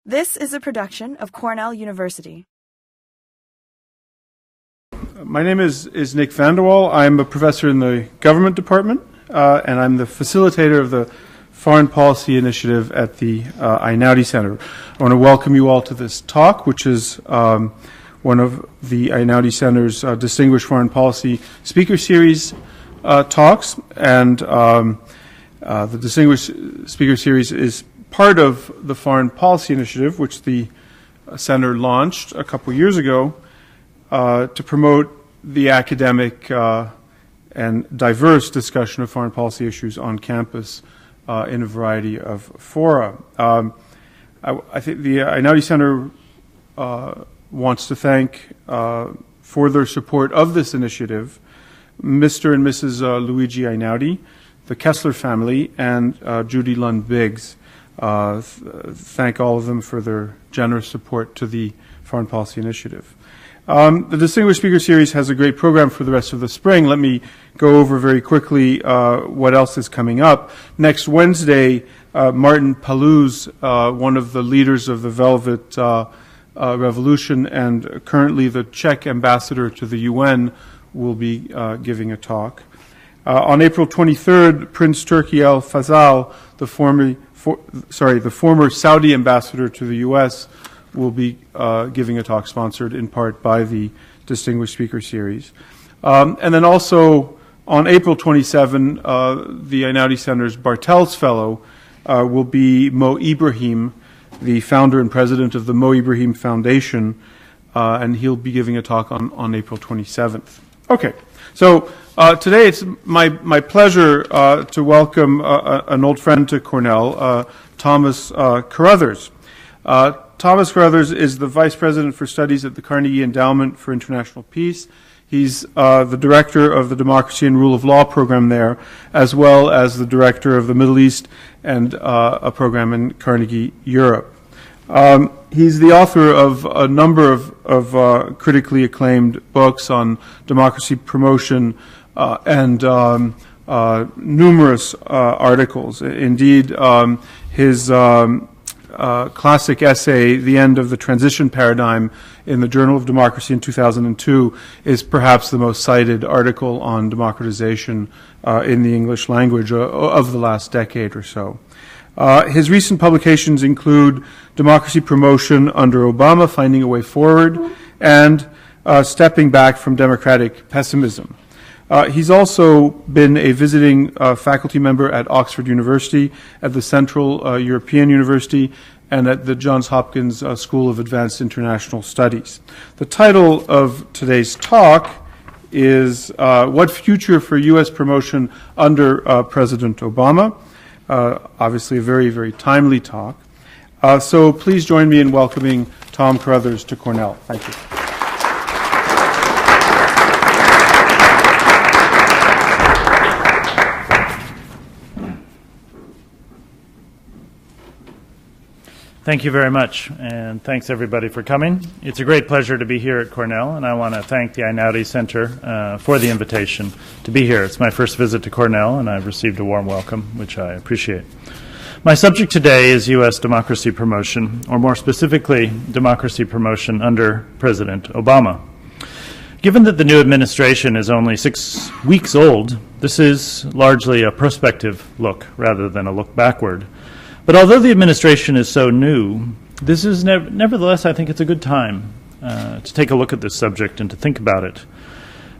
This is a production of Cornell University. My name is Nick Vanderwall. I'm a professor in the government department, and I'm the facilitator of the Foreign Policy Initiative at the Einaudi Center. I want to welcome you all to this talk, which is one of the Einaudi Center's Distinguished Foreign Policy Speaker Series talks, and the Distinguished Speaker Series is part of the Foreign Policy Initiative, which the Center launched a couple years ago to promote the academic and diverse discussion of foreign policy issues on campus in a variety of fora. I think the Einaudi Center wants to thank, for their support of this initiative, Mr. and Mrs. Luigi Einaudi, the Kessler family, and Judy Lund Biggs. Thank all of them for their generous support to the Foreign Policy Initiative. The Distinguished Speaker Series has a great program for the rest of the spring. Let me go over very quickly what else is coming up. Next Wednesday, Martin Palouse, one of the leaders of the Velvet Revolution and currently the Czech ambassador to the UN, will be giving a talk. On April 23rd, Prince Turki Al Fazal, the former Saudi ambassador to the U.S., will be giving a talk sponsored in part by the Distinguished Speaker Series. And then also on April 27, the Einaudi Center's Bartels Fellow will be Mo Ibrahim, the founder and president of the Mo Ibrahim Foundation, and he'll be giving a talk on April 27th. Okay, so today it's my pleasure to welcome an old friend to Cornell, Thomas Carothers. Thomas Carothers is the Vice President for Studies at the Carnegie Endowment for International Peace. He's the Director of the Democracy and Rule of Law program there, as well as the Director of the Middle East and a program in Carnegie Europe. He's the author of a number of critically acclaimed books on democracy promotion and numerous articles. Indeed, his classic essay, The End of the Transition Paradigm, in the Journal of Democracy in 2002, is perhaps the most cited article on democratization in the English language of the last decade or so. His recent publications include Democracy Promotion under Obama, Finding a Way Forward, and Stepping Back from Democratic Pessimism. He's also been a visiting faculty member at Oxford University, at the Central European University, and at the Johns Hopkins School of Advanced International Studies. The title of today's talk is What Future for U.S. Promotion under President Obama? Obviously a very, very timely talk. So please join me in welcoming Tom Carothers to Cornell. Thank you. Thank you very much, and thanks everybody for coming. It's a great pleasure to be here at Cornell, and I want to thank the Einaudi Center for the invitation to be here. It's my first visit to Cornell, and I've received a warm welcome, which I appreciate. My subject today is U.S. democracy promotion, or more specifically, democracy promotion under President Obama. Given that the new administration is only 6 weeks old, this is largely a prospective look rather than a look backward. But although the administration is so new, this is nevertheless, I think it's a good time to take a look at this subject and to think about it.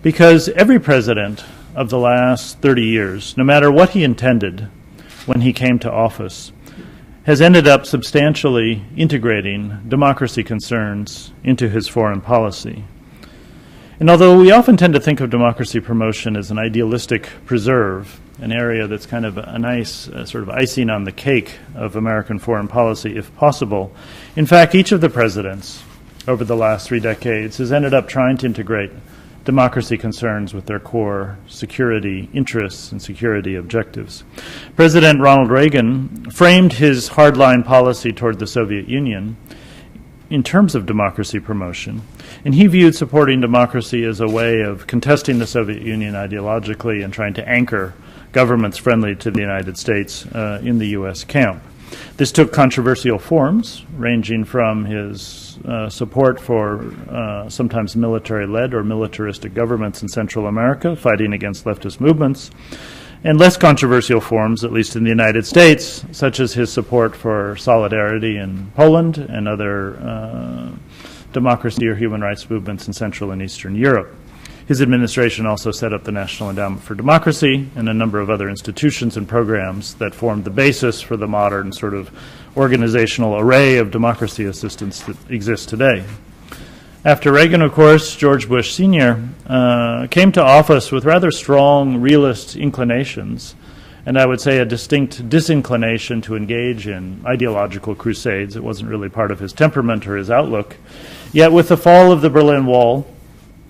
Because every president of the last 30 years, no matter what he intended when he came to office, has ended up substantially integrating democracy concerns into his foreign policy. And although we often tend to think of democracy promotion as an idealistic preserve, an area that's kind of a nice sort of icing on the cake of American foreign policy, if possible, in fact, each of the presidents over the last 3 decades has ended up trying to integrate democracy concerns with their core security interests and security objectives. President Ronald Reagan framed his hardline policy toward the Soviet Union in terms of democracy promotion, and he viewed supporting democracy as a way of contesting the Soviet Union ideologically and trying to anchor governments friendly to the United States in the U.S. camp. This took controversial forms, ranging from his support for sometimes military-led or militaristic governments in Central America, fighting against leftist movements, and less controversial forms, at least in the United States, such as his support for solidarity in Poland and other democracy or human rights movements in Central and Eastern Europe. His administration also set up the National Endowment for Democracy and a number of other institutions and programs that formed the basis for the modern sort of organizational array of democracy assistance that exists today. After Reagan, of course, George Bush Sr. Came to office with rather strong realist inclinations, and I would say a distinct disinclination to engage in ideological crusades. It wasn't really part of his temperament or his outlook. Yet with the fall of the Berlin Wall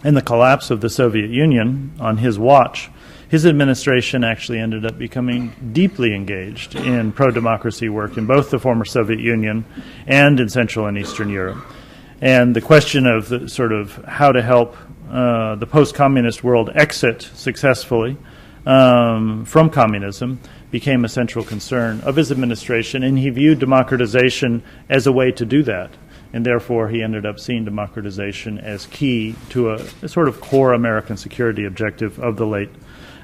and the collapse of the Soviet Union on his watch, his administration actually ended up becoming deeply engaged in pro-democracy work in both the former Soviet Union and in Central and Eastern Europe. And the question of the sort of how to help the post-communist world exit successfully from communism became a central concern of his administration, and he viewed democratization as a way to do that. And therefore, he ended up seeing democratization as key to a sort of core American security objective of the late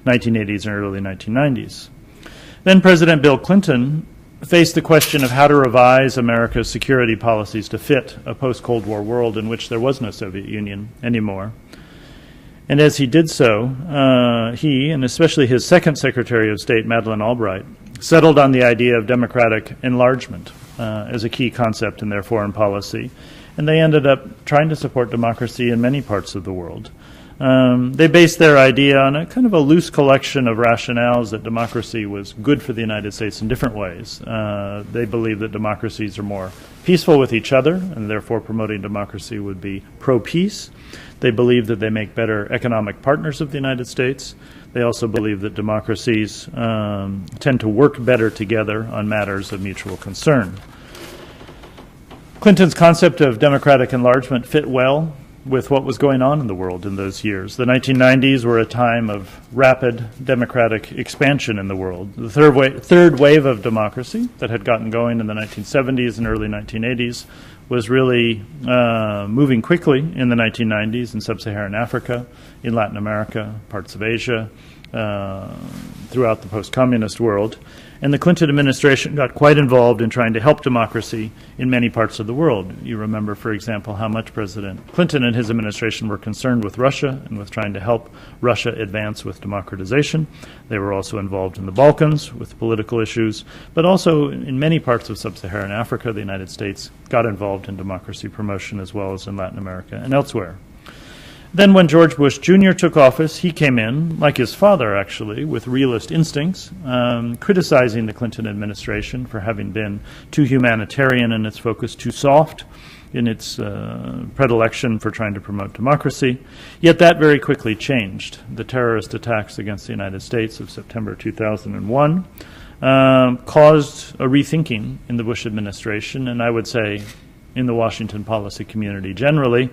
1980s and early 1990s. Then President Bill Clinton faced the question of how to revise America's security policies to fit a post-Cold War world in which there was no Soviet Union anymore. And as he did so, he, and especially his second Secretary of State, Madeleine Albright, settled on the idea of democratic enlargement as a key concept in their foreign policy. And they ended up trying to support democracy in many parts of the world. They based their idea on a kind of a loose collection of rationales that democracy was good for the United States in different ways. They believed that democracies are more peaceful with each other, and therefore promoting democracy would be pro-peace. They believe that they make better economic partners of the United States. They also believe that democracies tend to work better together on matters of mutual concern. Clinton's concept of democratic enlargement fit well with what was going on in the world in those years. The 1990s were a time of rapid democratic expansion in the world. The third wave of democracy that had gotten going in the 1970s and early 1980s was really moving quickly in the 1990s in sub-Saharan Africa, in Latin America, parts of Asia, throughout the post-communist world. And the Clinton administration got quite involved in trying to help democracy in many parts of the world. You remember, for example, how much President Clinton and his administration were concerned with Russia and with trying to help Russia advance with democratization. They were also involved in the Balkans with political issues, but also in many parts of sub-Saharan Africa, the United States got involved in democracy promotion as well as in Latin America and elsewhere. Then when George Bush Jr. took office, he came in, like his father actually, with realist instincts, criticizing the Clinton administration for having been too humanitarian in its focus, too soft in its predilection for trying to promote democracy. Yet that very quickly changed. The terrorist attacks against the United States of September 2001 caused a rethinking in the Bush administration, and I would say in the Washington policy community generally,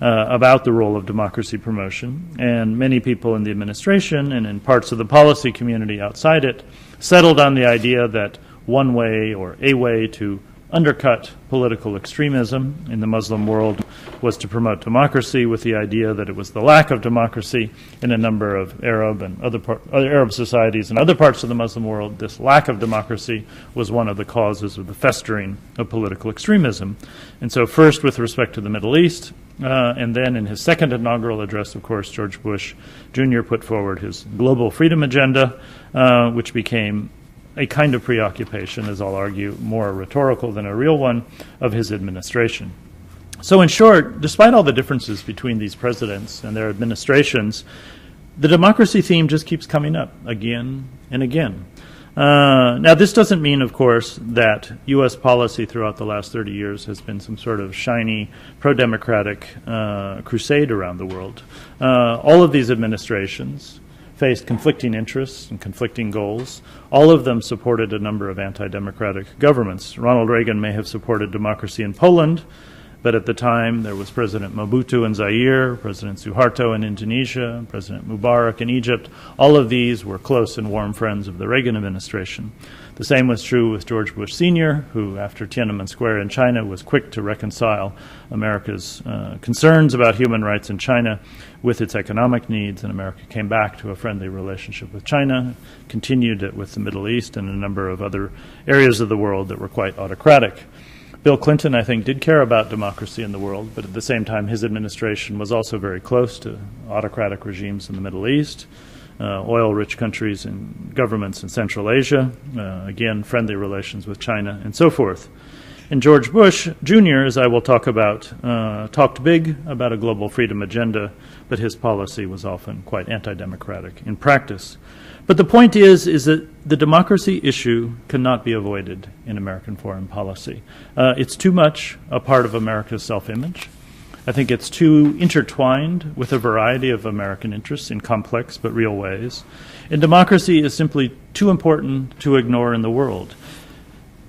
about the role of democracy promotion. And many people in the administration and in parts of the policy community outside it settled on the idea that one way or a way to undercut political extremism in the Muslim world was to promote democracy, with the idea that it was the lack of democracy in a number of Arab and other Arab societies and other parts of the Muslim world. This lack of democracy was one of the causes of the festering of political extremism. And so first with respect to the Middle East, and then in his second inaugural address, of course, George Bush Jr. put forward his global freedom agenda, which became a kind of preoccupation, as I'll argue, more rhetorical than a real one, of his administration. So in short, despite all the differences between these presidents and their administrations, the democracy theme just keeps coming up again and again. Now, this doesn't mean, of course, that U.S. policy throughout the last 30 years has been some sort of shiny, pro-democratic crusade around the world. All of these administrations faced conflicting interests and conflicting goals. All of them supported a number of anti-democratic governments. Ronald Reagan may have supported democracy in Poland, But at the time, there was President Mobutu in Zaire, President Suharto in Indonesia, President Mubarak in Egypt. All of these were close and warm friends of the Reagan administration. The same was true with George Bush Sr., who, after Tiananmen Square in China, was quick to reconcile America's concerns about human rights in China with its economic needs, and America came back to a friendly relationship with China, continued it with the Middle East and a number of other areas of the world that were quite autocratic. Bill Clinton, I think, did care about democracy in the world, but at the same time, his administration was also very close to autocratic regimes in the Middle East, oil-rich countries and governments in Central Asia, again, friendly relations with China, and so forth. And George Bush Jr., as I will talk about, talked big about a global freedom agenda, but his policy was often quite anti-democratic in practice. But the point is that the democracy issue cannot be avoided in American foreign policy. It's too much a part of America's self-image. I think it's too intertwined with a variety of American interests in complex but real ways. And democracy is simply too important to ignore in the world.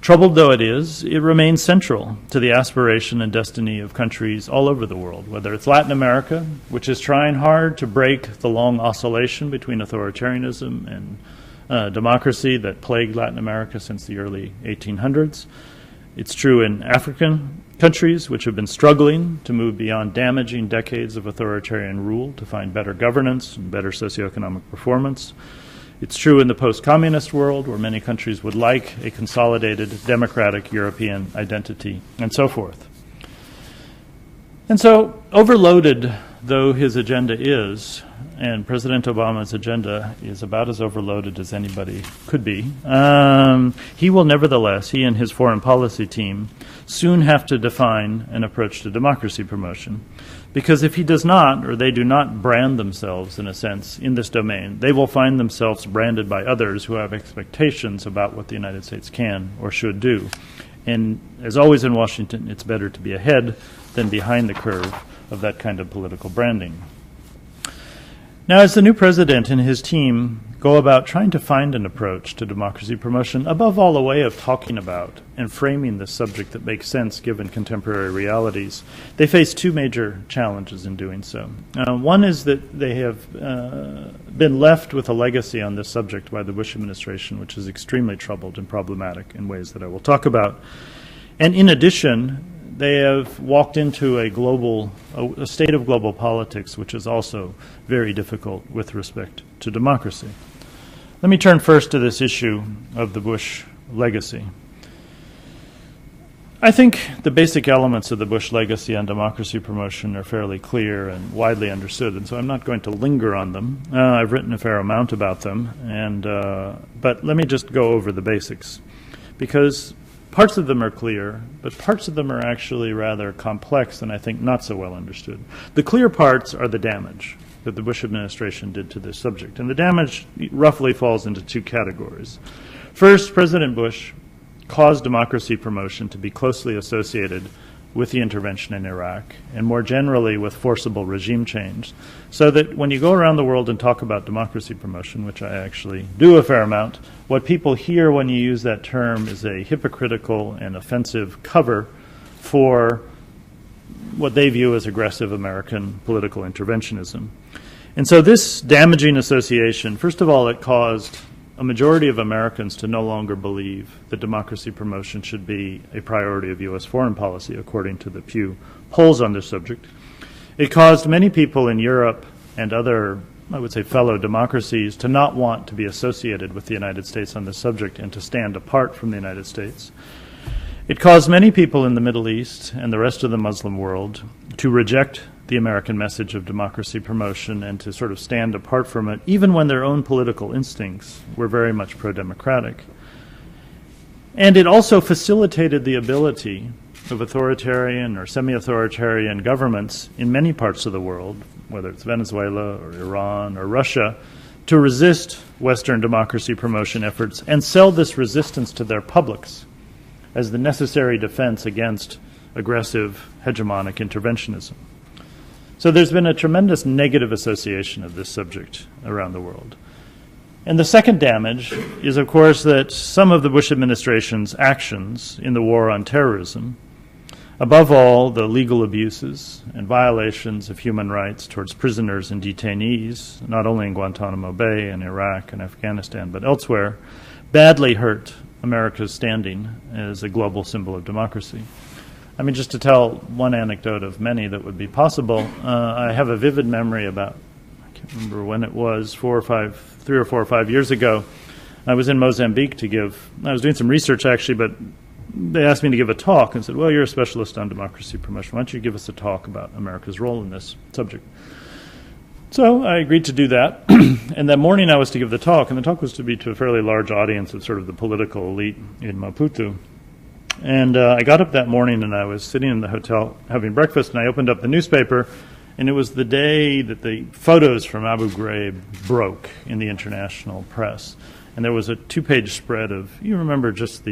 Troubled though it is, it remains central to the aspiration and destiny of countries all over the world, whether it's Latin America, which is trying hard to break the long oscillation between authoritarianism and democracy that plagued Latin America since the early 1800s. It's true in African countries, which have been struggling to move beyond damaging decades of authoritarian rule to find better governance and better socioeconomic performance. It's true in the post-communist world, where many countries would like a consolidated democratic European identity, and so forth. And so, overloaded though his agenda is, and President Obama's agenda is about as overloaded as anybody could be, he will nevertheless, he and his foreign policy team, soon have to define an approach to democracy promotion. Because if he does not, or they do not brand themselves, in a sense, in this domain, they will find themselves branded by others who have expectations about what the United States can or should do. And as always in Washington, it's better to be ahead than behind the curve of that kind of political branding. Now, as the new president and his team go about trying to find an approach to democracy promotion, above all a way of talking about and framing the subject that makes sense given contemporary realities, they face two major challenges in doing so. One is that they have been left with a legacy on this subject by the Bush administration, which is extremely troubled and problematic in ways that I will talk about. And in addition, they have walked into a state of global politics, which is also very difficult with respect to democracy. Let me turn first to this issue of the Bush legacy. I think the basic elements of the Bush legacy on democracy promotion are fairly clear and widely understood, and so I'm not going to linger on them. I've written a fair amount about them, but let me just go over the basics, because parts of them are clear, but parts of them are actually rather complex and I think not so well understood. The clear parts are the damage that the Bush administration did to this subject, and the damage roughly falls into two categories. First, President Bush caused democracy promotion to be closely associated with the intervention in Iraq, and more generally with forcible regime change, so that when you go around the world and talk about democracy promotion, which I actually do a fair amount, what people hear when you use that term is a hypocritical and offensive cover for what they view as aggressive American political interventionism. And so this damaging association, first of all, it caused a majority of Americans to no longer believe that democracy promotion should be a priority of U.S. foreign policy, according to the Pew polls on this subject. It caused many people in Europe and other, I would say, fellow democracies to not want to be associated with the United States on this subject and to stand apart from the United States. It caused many people in the Middle East and the rest of the Muslim world to reject the American message of democracy promotion and to sort of stand apart from it, even when their own political instincts were very much pro-democratic. And it also facilitated the ability of authoritarian or semi-authoritarian governments in many parts of the world, whether it's Venezuela or Iran or Russia, to resist Western democracy promotion efforts and sell this resistance to their publics as the necessary defense against aggressive hegemonic interventionism. So there's been a tremendous negative association of this subject around the world. And the second damage is, of course, that some of the Bush administration's actions in the war on terrorism Above all, the legal abuses and violations of human rights towards prisoners and detainees, not only in Guantanamo Bay and Iraq and Afghanistan, but elsewhere, badly hurt America's standing as a global symbol of democracy. I mean, just to tell one anecdote of many that would be possible, I have a vivid memory about, I can't remember when it was, 3 or 4 or 5 years ago. I was in Mozambique I was doing some research actually, but they asked me to give a talk and said, well, you're a specialist on democracy promotion. Why don't you give us a talk about America's role in this subject? So I agreed to do that. And that morning I was to give the talk, and the talk was to be to a fairly large audience of sort of the political elite in Maputo. And I got up that morning and I was sitting in the hotel having breakfast, and I opened up the newspaper, and it was the day that the photos from Abu Ghraib broke in the international press. And there was a 2-page spread of, you remember just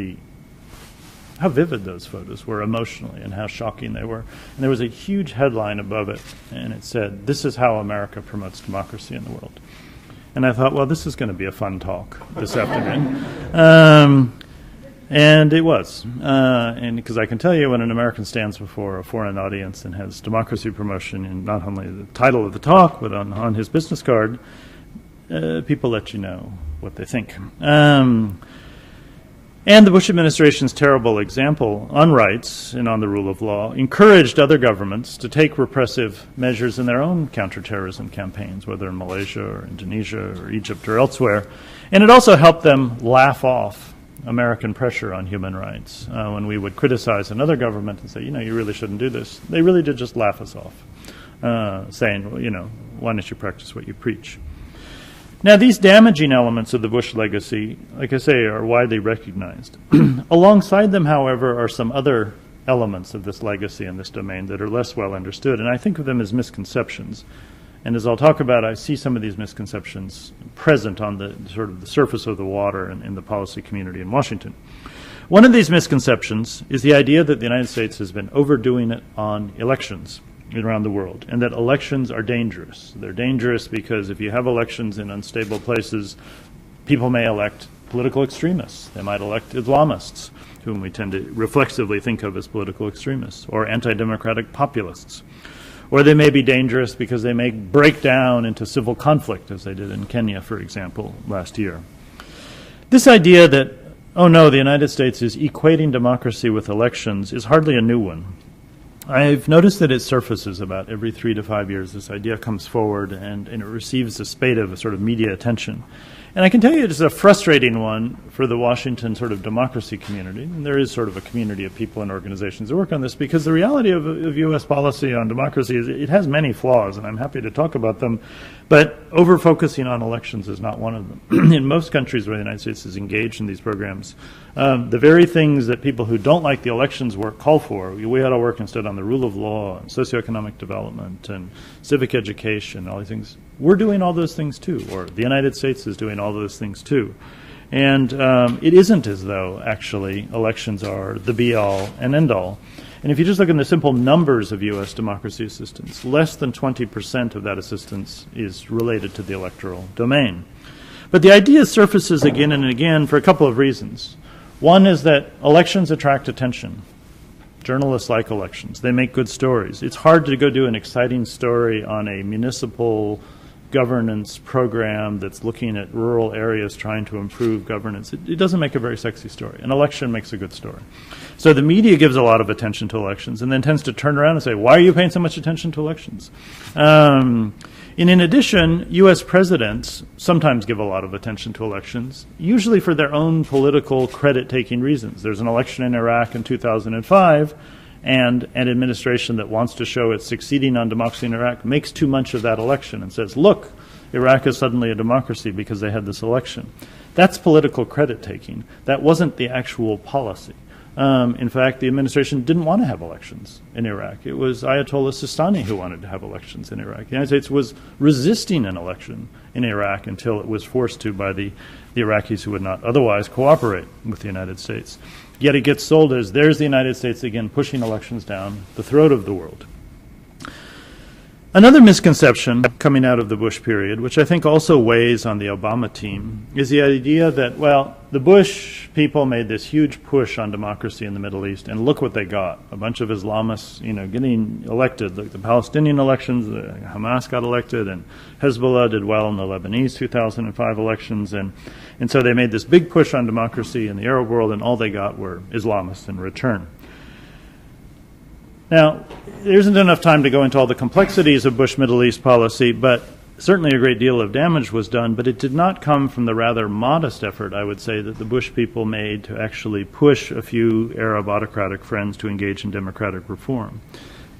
how vivid those photos were emotionally and how shocking they were. And there was a huge headline above it, and it said, "This is how America promotes democracy in the world." And I thought, well, this is going to be a fun talk this afternoon. And it was. And because I can tell you, when an American stands before a foreign audience and has democracy promotion in not only the title of the talk, but on his business card, people let you know what they think. And the Bush administration's terrible example on rights and on the rule of law encouraged other governments to take repressive measures in their own counterterrorism campaigns, whether in Malaysia or Indonesia or Egypt or elsewhere. And it also helped them laugh off American pressure on human rights. When we would criticize another government and say, you really shouldn't do this, they really did just laugh us off, saying, well, why don't you practice what you preach? Now, these damaging elements of the Bush legacy, like I say, are widely recognized. Alongside them, however, are some other elements of this legacy in this domain that are less well understood, and I think of them as misconceptions. And as I'll talk about, I see some of these misconceptions present on the sort of the surface of the water in the policy community in Washington. One of these misconceptions is the idea that the United States has been overdoing it on elections around the world, and that elections are dangerous. They're dangerous because if you have elections in unstable places, people may elect political extremists. They might elect Islamists, whom we tend to reflexively think of as political extremists, or anti-democratic populists. Or they may be dangerous because they may break down into civil conflict, as they did in Kenya, for example, last year. This idea that, oh no, the United States is equating democracy with elections is hardly a new one. I've noticed that it surfaces about every 3 to 5 years. This idea comes forward and it receives a spate of sort of media attention. And I can tell you it's a frustrating one for the Washington sort of democracy community. And there is sort of a community of people and organizations that work on this, because the reality of U.S. policy on democracy is it has many flaws, and I'm happy to talk about them. But over-focusing on elections is not one of them. In most countries where the United States is engaged in these programs, the very things that people who don't like the elections work call for, we ought to work instead on the rule of law and socioeconomic development and civic education, all these things. We're doing all those things too, or the United States is doing all those things too. And it isn't as though, actually, elections are the be-all and end-all. And if you just look at the simple numbers of U.S. democracy assistance, less than 20% of that assistance is related to the electoral domain. But the idea surfaces again and again for a couple of reasons. One is that elections attract attention. Journalists like elections. They make good stories. It's hard to go do an exciting story on a municipal governance program that's looking at rural areas trying to improve governance. It doesn't make a very sexy story. An election makes a good story. So the media gives a lot of attention to elections and then tends to turn around and say, why are you paying so much attention to elections? And in addition, U.S. presidents sometimes give a lot of attention to elections, usually for their own political credit-taking reasons. There's an election in Iraq in 2005, and an administration that wants to show it's succeeding on democracy in Iraq makes too much of that election and says, look, Iraq is suddenly a democracy because they had this election. That's political credit-taking. That wasn't the actual policy. In fact, the administration didn't want to have elections in Iraq. It was Ayatollah Sistani who wanted to have elections in Iraq. The United States was resisting an election in Iraq until it was forced to by the Iraqis who would not otherwise cooperate with the United States. Yet it gets sold as there's the United States again pushing elections down the throat of the world. Another misconception coming out of the Bush period, which I think also weighs on the Obama team, is the idea that, well, the Bush people made this huge push on democracy in the Middle East, and look what they got. A bunch of Islamists, getting elected. Like the Palestinian elections, Hamas got elected, and Hezbollah did well in the Lebanese 2005 elections, and so they made this big push on democracy in the Arab world, and all they got were Islamists in return. Now, there isn't enough time to go into all the complexities of Bush Middle East policy, but certainly a great deal of damage was done, but it did not come from the rather modest effort, I would say, that the Bush people made to actually push a few Arab autocratic friends to engage in democratic reform.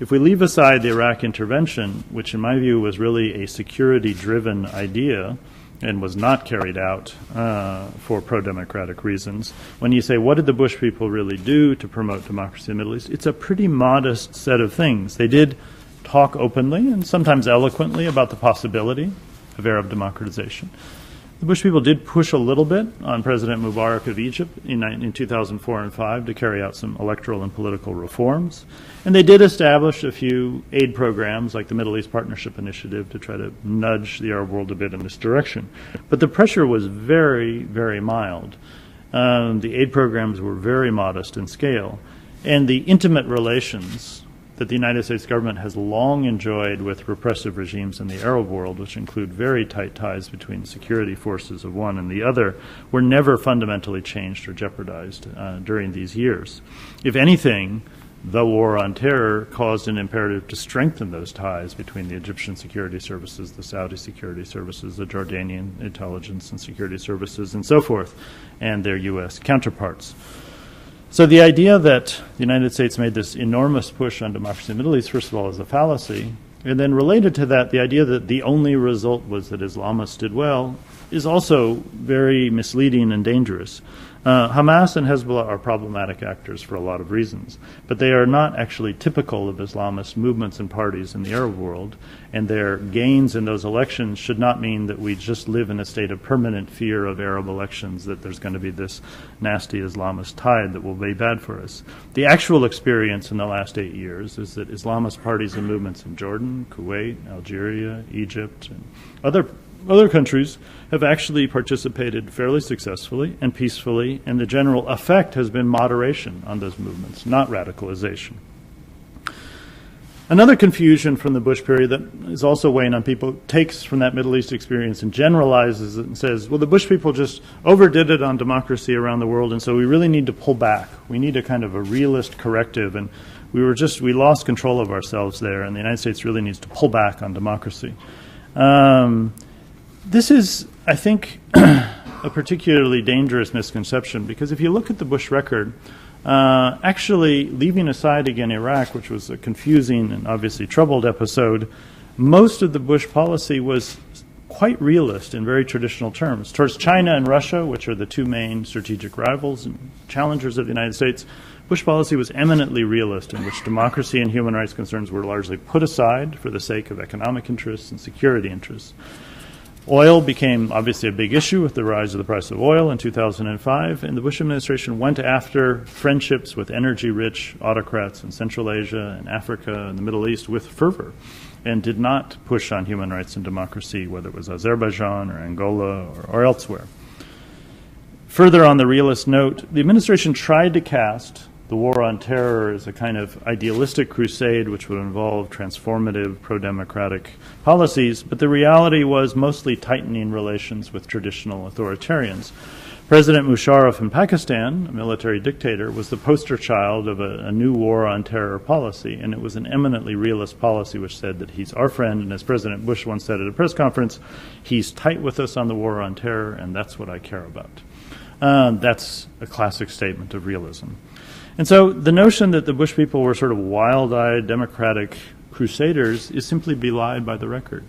If we leave aside the Iraq intervention, which in my view was really a security-driven idea, and was not carried out for pro-democratic reasons. When you say, what did the Bush people really do to promote democracy in the Middle East? It's a pretty modest set of things. They did talk openly and sometimes eloquently about the possibility of Arab democratization. The Bush people did push a little bit on President Mubarak of Egypt in 2004 and 2005 to carry out some electoral and political reforms. And they did establish a few aid programs like the Middle East Partnership Initiative to try to nudge the Arab world a bit in this direction. But the pressure was very, very mild. The aid programs were very modest in scale. And the intimate relations that the United States government has long enjoyed with repressive regimes in the Arab world, which include very tight ties between security forces of one and the other, were never fundamentally changed or jeopardized during these years. If anything, the war on terror caused an imperative to strengthen those ties between the Egyptian security services, the Saudi security services, the Jordanian intelligence and security services, and so forth, and their U.S. counterparts. So the idea that the United States made this enormous push on democracy in the Middle East, first of all, is a fallacy. And then related to that, the idea that the only result was that Islamists did well is also very misleading and dangerous. Hamas and Hezbollah are problematic actors for a lot of reasons, but they are not actually typical of Islamist movements and parties in the Arab world, and their gains in those elections should not mean that we just live in a state of permanent fear of Arab elections, that there's going to be this nasty Islamist tide that will be bad for us. The actual experience in the last 8 years is that Islamist parties and movements in Jordan, Kuwait, Algeria, Egypt, and other countries have actually participated fairly successfully and peacefully, and the general effect has been moderation on those movements, not radicalization. Another confusion from the Bush period that is also weighing on people takes from that Middle East experience and generalizes it and says, well, the Bush people just overdid it on democracy around the world, and so we really need to pull back. We need a kind of a realist corrective, and we lost control of ourselves there, and the United States really needs to pull back on democracy. This is, I think, a particularly dangerous misconception, because if you look at the Bush record, actually leaving aside again Iraq, which was a confusing and obviously troubled episode, most of the Bush policy was quite realist in very traditional terms. Towards China and Russia, which are the two main strategic rivals and challengers of the United States, Bush policy was eminently realist, in which democracy and human rights concerns were largely put aside for the sake of economic interests and security interests. Oil became obviously a big issue with the rise of the price of oil in 2005, and the Bush administration went after friendships with energy-rich autocrats in Central Asia and Africa and the Middle East with fervor, and did not push on human rights and democracy, whether it was Azerbaijan or Angola or elsewhere. Further on the realist note, the administration tried to cast the war on terror as a kind of idealistic crusade which would involve transformative pro-democratic policies, but the reality was mostly tightening relations with traditional authoritarians. President Musharraf in Pakistan, a military dictator, was the poster child of a new war on terror policy, and it was an eminently realist policy which said that he's our friend, and as President Bush once said at a press conference, he's tight with us on the war on terror, and that's what I care about. That's a classic statement of realism. And so the notion that the Bush people were sort of wild-eyed democratic crusaders is simply belied by the record.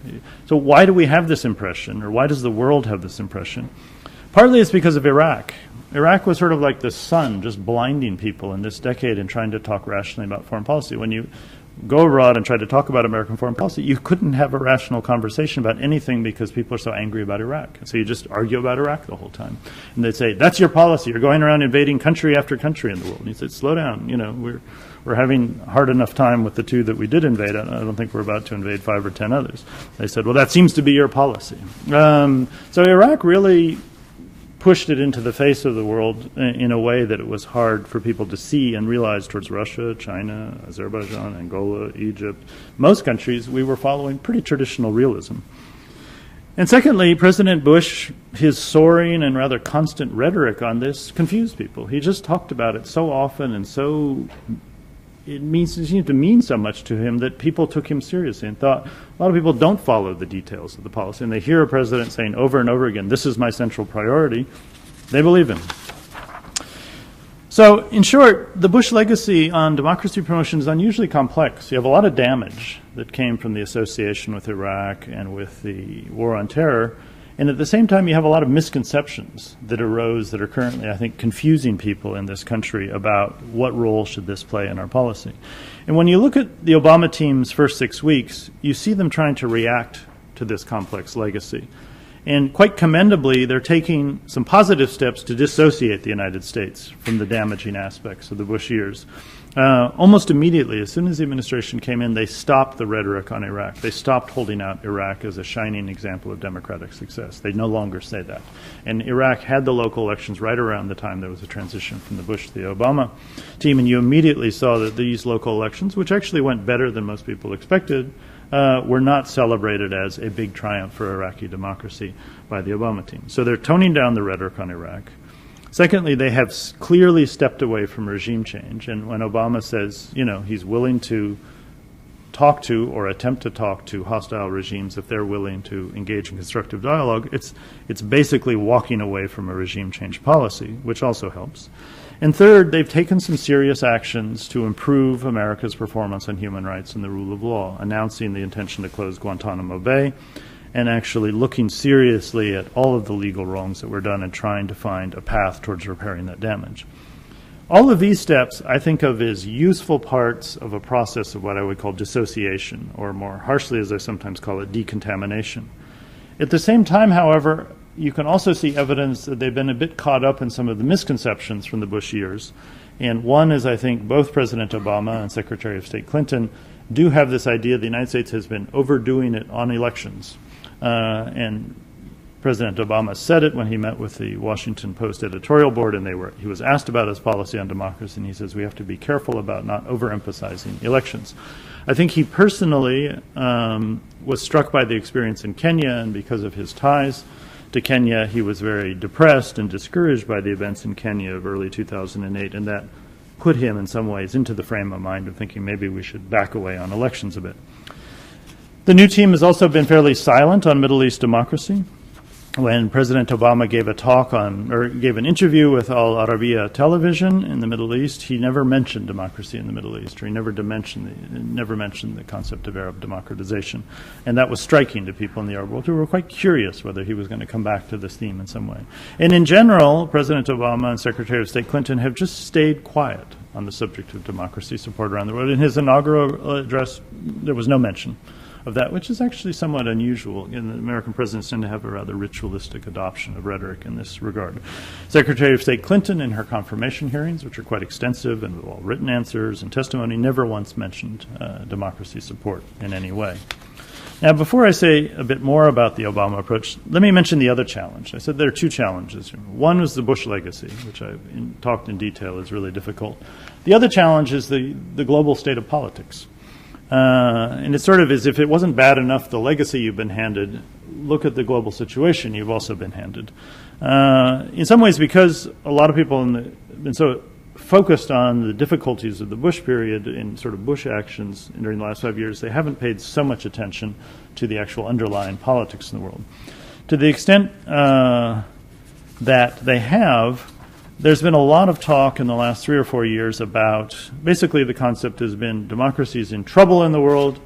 So why do we have this impression, or why does the world have this impression? Partly it's because of Iraq. Iraq was sort of like the sun just blinding people in this decade and trying to talk rationally about foreign policy. When you go abroad and try to talk about American foreign policy, you couldn't have a rational conversation about anything because people are so angry about Iraq. So you just argue about Iraq the whole time. And they'd say, that's your policy. You're going around invading country after country in the world. And you said, slow down. You know, we're having hard enough time with the 2 that we did invade. I don't think we're about to invade 5 or 10 others. They said, well, that seems to be your policy. So Iraq really pushed it into the face of the world in a way that it was hard for people to see and realize towards Russia, China, Azerbaijan, Angola, Egypt. Most countries, we were following pretty traditional realism. And secondly, President Bush, his soaring and rather constant rhetoric on this confused people. He just talked about it so often and so it seemed to mean so much to him that people took him seriously and thought, a lot of people don't follow the details of the policy, and they hear a president saying over and over again, this is my central priority, they believe him. So, in short, the Bush legacy on democracy promotion is unusually complex. You have a lot of damage that came from the association with Iraq and with the war on terror, and at the same time you have a lot of misconceptions that arose that are currently, I think, confusing people in this country about what role should this play in our policy. And when you look at the Obama team's first 6 weeks, you see them trying to react to this complex legacy. And quite commendably, they're taking some positive steps to dissociate the United States from the damaging aspects of the Bush years. Almost immediately, as soon as the administration came in, they stopped the rhetoric on Iraq. They stopped holding out Iraq as a shining example of democratic success. They no longer say that. And Iraq had the local elections right around the time there was a transition from the Bush to the Obama team, and you immediately saw that these local elections, which actually went better than most people expected, were not celebrated as a big triumph for Iraqi democracy by the Obama team. So they're toning down the rhetoric on Iraq. Secondly, they have clearly stepped away from regime change. And when Obama says, you know, he's willing to talk to or attempt to talk to hostile regimes if they're willing to engage in constructive dialogue, it's basically walking away from a regime change policy, which also helps. And third, they've taken some serious actions to improve America's performance on human rights and the rule of law, announcing the intention to close Guantanamo Bay and actually looking seriously at all of the legal wrongs that were done and trying to find a path towards repairing that damage. All of these steps I think of as useful parts of a process of what I would call dissociation, or more harshly as I sometimes call it, decontamination. At the same time, however, you can also see evidence that they've been a bit caught up in some of the misconceptions from the Bush years. And one is, I think, both President Obama and Secretary of State Clinton do have this idea the United States has been overdoing it on elections. And President Obama said it when he met with the Washington Post editorial board, and he was asked about his policy on democracy, and he says we have to be careful about not overemphasizing elections. I think he personally was struck by the experience in Kenya, and because of his ties to Kenya, he was very depressed and discouraged by the events in Kenya of early 2008, and that put him in some ways into the frame of mind of thinking maybe we should back away on elections a bit. The new team has also been fairly silent on Middle East democracy. When President Obama gave a talk gave an interview with Al Arabiya television in the Middle East, he never mentioned democracy in the Middle East, or he never mentioned the concept of Arab democratization. And that was striking to people in the Arab world who were quite curious whether he was going to come back to this theme in some way. And in general, President Obama and Secretary of State Clinton have just stayed quiet on the subject of democracy support around the world. In his inaugural address, there was no mention of that, which is actually somewhat unusual. And the American presidents tend to have a rather ritualistic adoption of rhetoric in this regard. Secretary of State Clinton, in her confirmation hearings, which are quite extensive and with all written answers and testimony, never once mentioned democracy support in any way. Now, before I say a bit more about the Obama approach, let me mention the other challenge. I said there are two challenges. One was the Bush legacy, which I've talked in detail is really difficult. The other challenge is the global state of politics. And it's sort of as if it wasn't bad enough the legacy you've been handed, look at the global situation you've also been handed. In some ways, because a lot of people have been so focused on the difficulties of the Bush period and sort of Bush actions during the last 5 years, they haven't paid so much attention to the actual underlying politics in the world. To the extent that they have, there's been a lot of talk in the last 3 or 4 years about, basically the concept has been democracy is in trouble in the world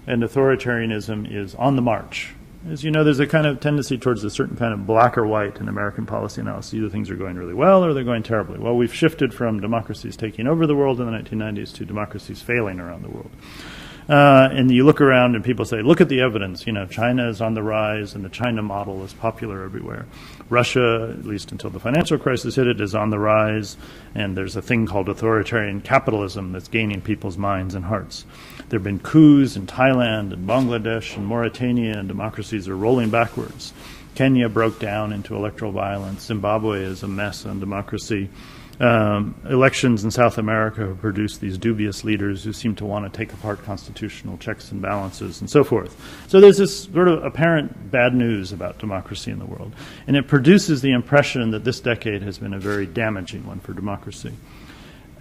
and authoritarianism is on the march. As you know, there's a kind of tendency towards a certain kind of black or white in American policy analysis. Either things are going really well or they're going terribly. Well, we've shifted from democracies taking over the world in the 1990s to democracies failing around the world. And you look around and people say, look at the evidence. China is on the rise and the China model is popular everywhere. Russia, at least until the financial crisis hit it, is on the rise. And there's a thing called authoritarian capitalism that's gaining people's minds and hearts. There have been coups in Thailand and Bangladesh and Mauritania, and democracies are rolling backwards. Kenya broke down into electoral violence. Zimbabwe is a mess on democracy. Elections in South America have produced these dubious leaders who seem to want to take apart constitutional checks and balances and so forth. So there's this sort of apparent bad news about democracy in the world. And it produces the impression that this decade has been a very damaging one for democracy.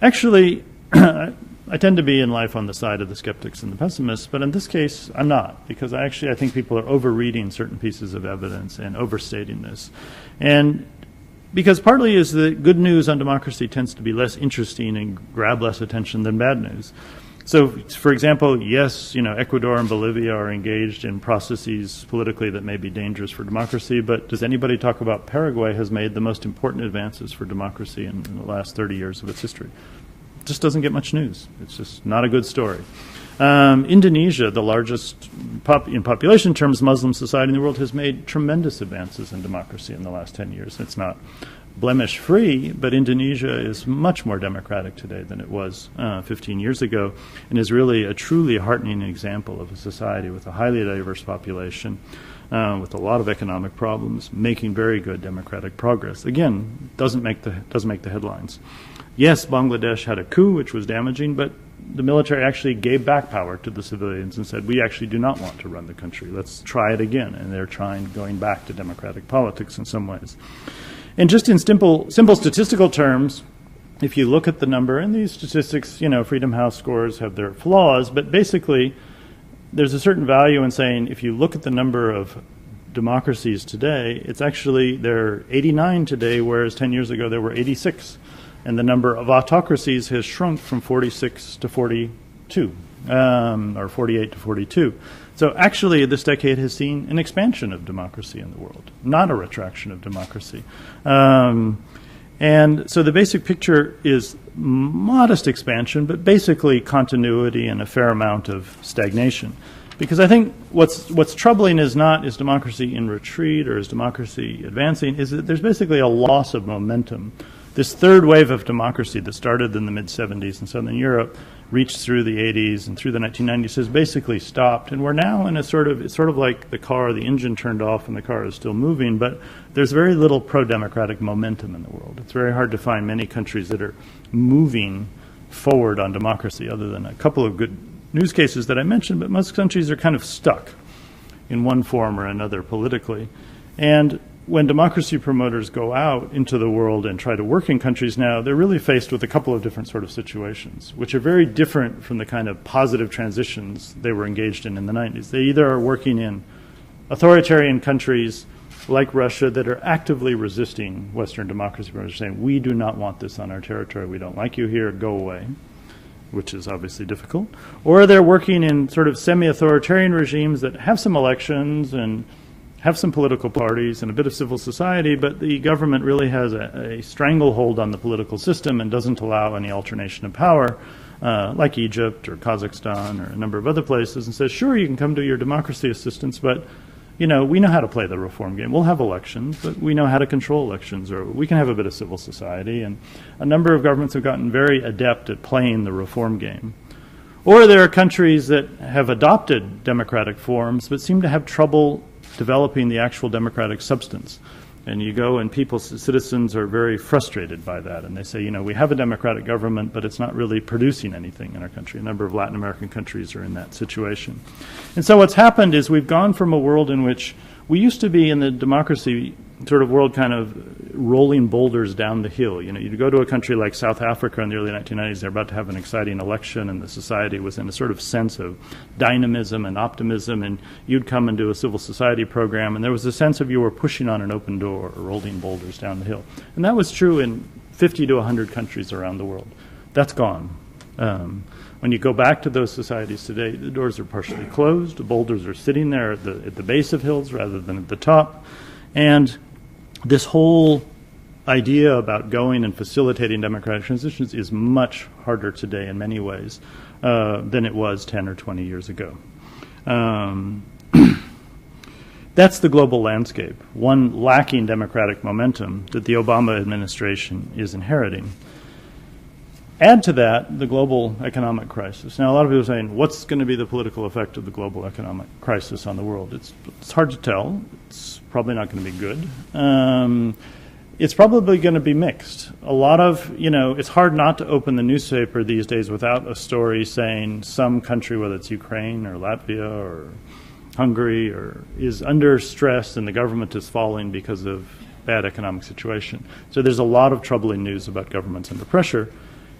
Actually, I tend to be in life on the side of the skeptics and the pessimists, but in this case, I'm not, because I think people are overreading certain pieces of evidence and overstating this. And because partly is the good news on democracy tends to be less interesting and grab less attention than bad news. So, for example, yes, Ecuador and Bolivia are engaged in processes politically that may be dangerous for democracy, but does anybody talk about Paraguay has made the most important advances for democracy in the last 30 years of its history? It just doesn't get much news. It's just not a good story. Indonesia, the largest in population terms Muslim society in the world, has made tremendous advances in democracy in the last 10 years. It's not blemish-free, but Indonesia is much more democratic today than it was 15 years ago, and is really a truly heartening example of a society with a highly diverse population, with a lot of economic problems, making very good democratic progress. Again, doesn't make the headlines. Yes, Bangladesh had a coup, which was damaging, but the military actually gave back power to the civilians and said, we actually do not want to run the country. Let's try it again. And they're going back to democratic politics in some ways. And just in simple statistical terms, if you look at the number, and these statistics, Freedom House scores have their flaws, but basically there's a certain value in saying if you look at the number of democracies today, it's actually, there are 89 today, whereas 10 years ago there were 86. And the number of autocracies has shrunk from 46 to 42, or 48 to 42. So actually, this decade has seen an expansion of democracy in the world, not a retraction of democracy. And so the basic picture is modest expansion, but basically continuity and a fair amount of stagnation. Because I think what's troubling is democracy in retreat or is democracy advancing, is that there's basically a loss of momentum. This third wave of democracy that started in the mid-'70s in Southern Europe, reached through the 80s and through the 1990s, has basically stopped. And we're now in it's sort of like the engine turned off and the car is still moving, but there's very little pro-democratic momentum in the world. It's very hard to find many countries that are moving forward on democracy, other than a couple of good news cases that I mentioned, but most countries are kind of stuck in one form or another politically. And when democracy promoters go out into the world and try to work in countries now, they're really faced with a couple of different sort of situations, which are very different from the kind of positive transitions they were engaged in the 90s. They either are working in authoritarian countries like Russia that are actively resisting Western democracy promoters, saying, we do not want this on our territory, we don't like you here, go away, which is obviously difficult. Or they're working in sort of semi-authoritarian regimes that have some elections and have some political parties and a bit of civil society, but the government really has a stranglehold on the political system and doesn't allow any alternation of power, like Egypt or Kazakhstan or a number of other places, and says, sure, you can come to your democracy assistance, but we know how to play the reform game. We'll have elections, but we know how to control elections, or we can have a bit of civil society. And a number of governments have gotten very adept at playing the reform game. Or there are countries that have adopted democratic forms but seem to have trouble developing the actual democratic substance. And you go and citizens are very frustrated by that. And they say, we have a democratic government, but it's not really producing anything in our country. A number of Latin American countries are in that situation. And so what's happened is we've gone from a world in which we used to be in the democracy sort of world kind of rolling boulders down the hill. You'd go to a country like South Africa in the early 1990s, they're about to have an exciting election, and the society was in a sort of sense of dynamism and optimism, and you'd come and do a civil society program, and there was a sense of you were pushing on an open door or rolling boulders down the hill. And that was true in 50 to 100 countries around the world. That's gone. When you go back to those societies today, the doors are partially closed, the boulders are sitting there at the base of hills rather than at the top, and this whole idea about going and facilitating democratic transitions is much harder today in many ways. than it was 10 or 20 years ago. That's the global landscape, one lacking democratic momentum that the Obama administration is inheriting. Add to that the global economic crisis. Now, a lot of people are saying, what's going to be the political effect of the global economic crisis on the world? It's hard to tell. It's probably not going to be good. It's probably going to be mixed. A lot of, it's hard not to open the newspaper these days without a story saying some country, whether it's Ukraine or Latvia or Hungary, is under stress and the government is falling because of bad economic situation. So there's a lot of troubling news about governments under pressure.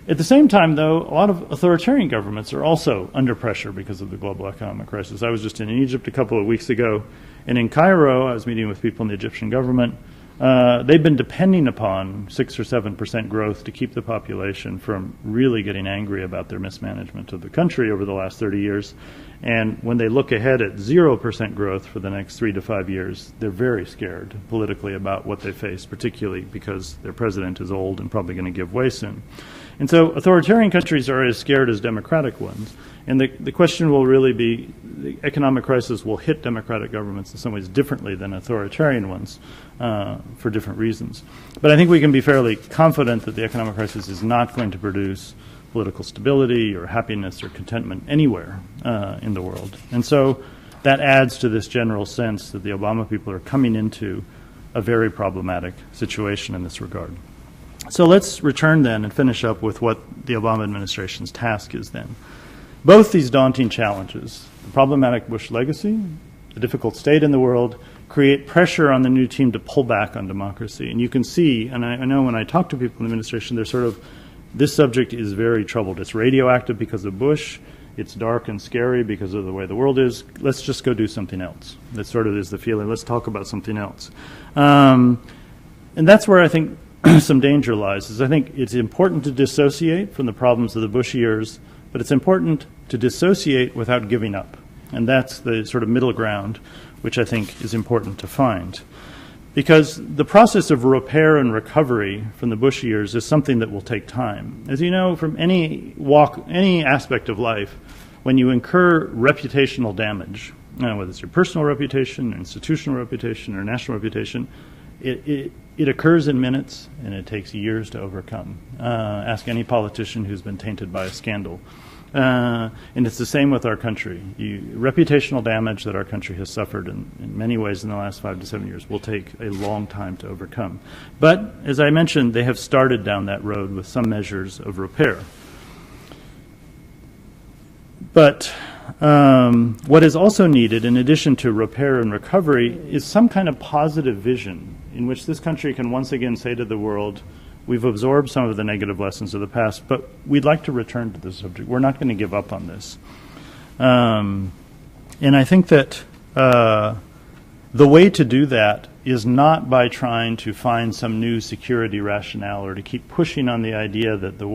At the same time, though, a lot of authoritarian governments are also under pressure because of the global economic crisis. I was just in Egypt a couple of weeks ago, and in Cairo, I was meeting with people in the Egyptian government. They've been depending upon 6 or 7% growth to keep the population from really getting angry about their mismanagement of the country over the last 30 years. And when they look ahead at 0% growth for the next 3 to 5 years, they're very scared politically about what they face, particularly because their president is old and probably going to give way soon. And so authoritarian countries are as scared as democratic ones. And the question will really be, the economic crisis will hit democratic governments in some ways differently than authoritarian ones for different reasons. But I think we can be fairly confident that the economic crisis is not going to produce political stability or happiness or contentment anywhere in the world. And so that adds to this general sense that the Obama people are coming into a very problematic situation in this regard. So let's return then and finish up with what the Obama administration's task is then. Both these daunting challenges, the problematic Bush legacy, the difficult state in the world, create pressure on the new team to pull back on democracy. And you can see, and I know when I talk to people in the administration, they're sort of, this subject is very troubled. It's radioactive because of Bush. It's dark and scary because of the way the world is. Let's just go do something else. That sort of is the feeling. Let's talk about something else. And that's where I think some danger lies, is I think it's important to dissociate from the problems of the Bush years, but it's important to dissociate without giving up. And that's the sort of middle ground, which I think is important to find. Because the process of repair and recovery from the Bush years is something that will take time. As you know, from any aspect of life, when you incur reputational damage, whether it's your personal reputation, institutional reputation, or national reputation, it occurs in minutes and it takes years to overcome. Ask any politician who's been tainted by a scandal. And it's the same with our country. Reputational damage that our country has suffered in many ways in the last 5 to 7 years will take a long time to overcome. But as I mentioned, they have started down that road with some measures of repair. But what is also needed, in addition to repair and recovery, is some kind of positive vision in which this country can once again say to the world, we've absorbed some of the negative lessons of the past, but we'd like to return to this subject. We're not going to give up on this. And I think that the way to do that is not by trying to find some new security rationale or to keep pushing on the idea that the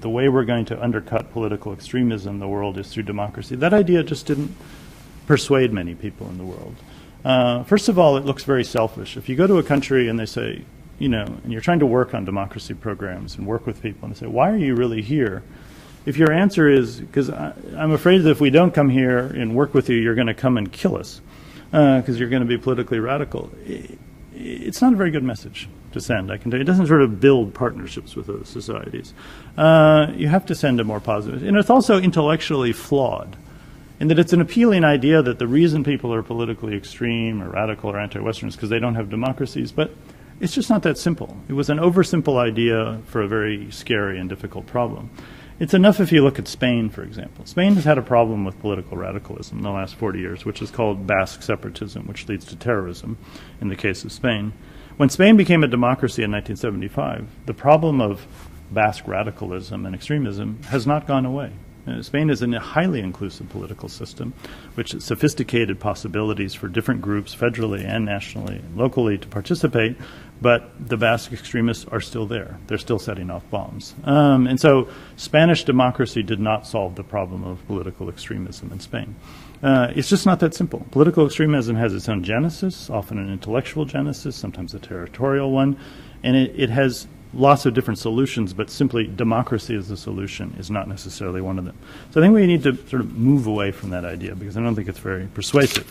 way we're going to undercut political extremism in the world is through democracy. That idea just didn't persuade many people in the world. First of all, it looks very selfish. If you go to a country and they say, and you're trying to work on democracy programs and work with people, and they say, why are you really here? If your answer is, because I'm afraid that if we don't come here and work with you, you're going to come and kill us, because you're going to be politically radical, it's not a very good message to send, I can tell you. It doesn't sort of build partnerships with those societies. You have to send a more positive. And it's also intellectually flawed, in that it's an appealing idea that the reason people are politically extreme or radical or anti-Western is because they don't have democracies, but it's just not that simple. It was an oversimple idea for a very scary and difficult problem. It's enough if you look at Spain, for example. Spain has had a problem with political radicalism in the last 40 years, which is called Basque separatism, which leads to terrorism in the case of Spain. When Spain became a democracy in 1975, the problem of Basque radicalism and extremism has not gone away. Spain is a highly inclusive political system, which has sophisticated possibilities for different groups, federally and nationally and locally, to participate, but the Basque extremists are still there. They're still setting off bombs. And so Spanish democracy did not solve the problem of political extremism in Spain. It's just not that simple. Political extremism has its own genesis, often an intellectual genesis, sometimes a territorial one, and it has lots of different solutions, but simply democracy as a solution is not necessarily one of them. So I think we need to sort of move away from that idea because I don't think it's very persuasive.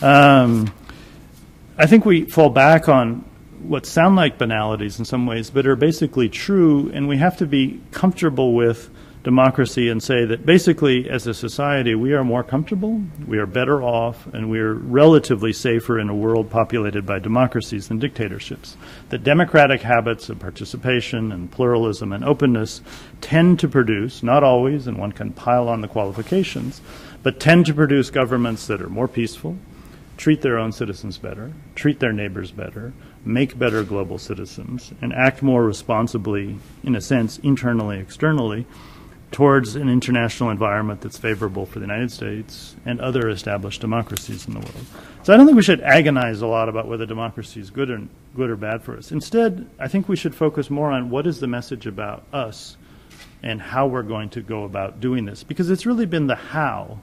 I think we fall back on what sound like banalities in some ways, but are basically true, and we have to be comfortable with democracy and say that basically as a society we are more comfortable, we are better off, and we are relatively safer in a world populated by democracies than dictatorships. That democratic habits of participation and pluralism and openness tend to produce, not always, and one can pile on the qualifications, but tend to produce governments that are more peaceful, treat their own citizens better, treat their neighbors better, make better global citizens, and act more responsibly, in a sense, internally, externally, towards an international environment that's favorable for the United States and other established democracies in the world. So I don't think we should agonize a lot about whether democracy is good or bad for us. Instead, I think we should focus more on what is the message about us and how we're going to go about doing this, because it's really been the how,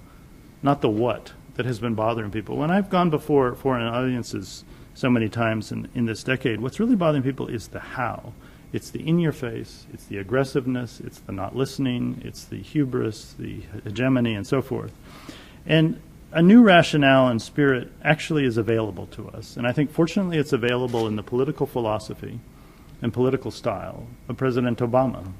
not the what, that has been bothering people. When I've gone before foreign audiences so many times in this decade, what's really bothering people is the how. It's the in-your-face, it's the aggressiveness, it's the not listening, it's the hubris, the hegemony, and so forth. And a new rationale and spirit actually is available to us. And I think, fortunately, it's available in the political philosophy and political style of President Obama.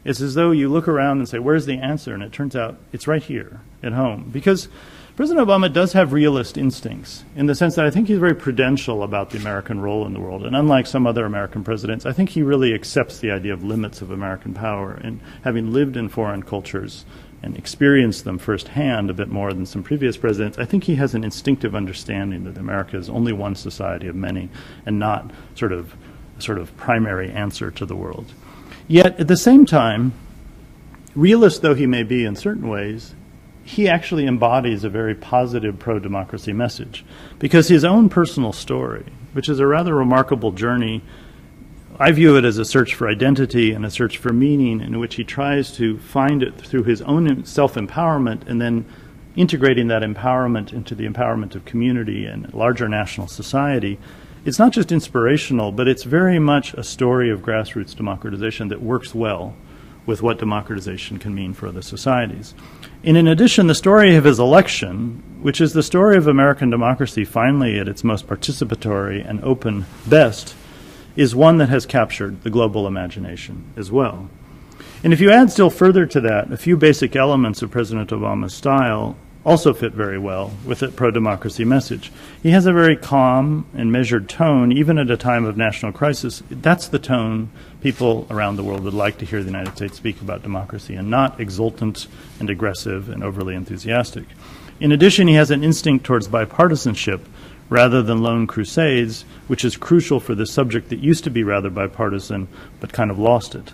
It's as though you look around and say, where's the answer? And it turns out it's right here at home. Because President Obama does have realist instincts in the sense that I think he's very prudential about the American role in the world. And unlike some other American presidents, I think he really accepts the idea of limits of American power. And having lived in foreign cultures and experienced them firsthand a bit more than some previous presidents, I think he has an instinctive understanding that America is only one society of many and not sort of primary answer to the world. Yet, at the same time, realist though he may be in certain ways, he actually embodies a very positive pro-democracy message, because his own personal story, which is a rather remarkable journey, I view it as a search for identity and a search for meaning in which he tries to find it through his own self-empowerment and then integrating that empowerment into the empowerment of community and larger national society. It's not just inspirational, but it's very much a story of grassroots democratization that works well with what democratization can mean for other societies. And in addition, the story of his election, which is the story of American democracy finally at its most participatory and open best, is one that has captured the global imagination as well. And if you add still further to that, a few basic elements of President Obama's style also fit very well with that pro-democracy message. He has a very calm and measured tone, even at a time of national crisis. That's the tone people around the world would like to hear the United States speak about democracy, and not exultant and aggressive and overly enthusiastic. In addition, he has an instinct towards bipartisanship rather than lone crusades, which is crucial for this subject that used to be rather bipartisan but kind of lost it.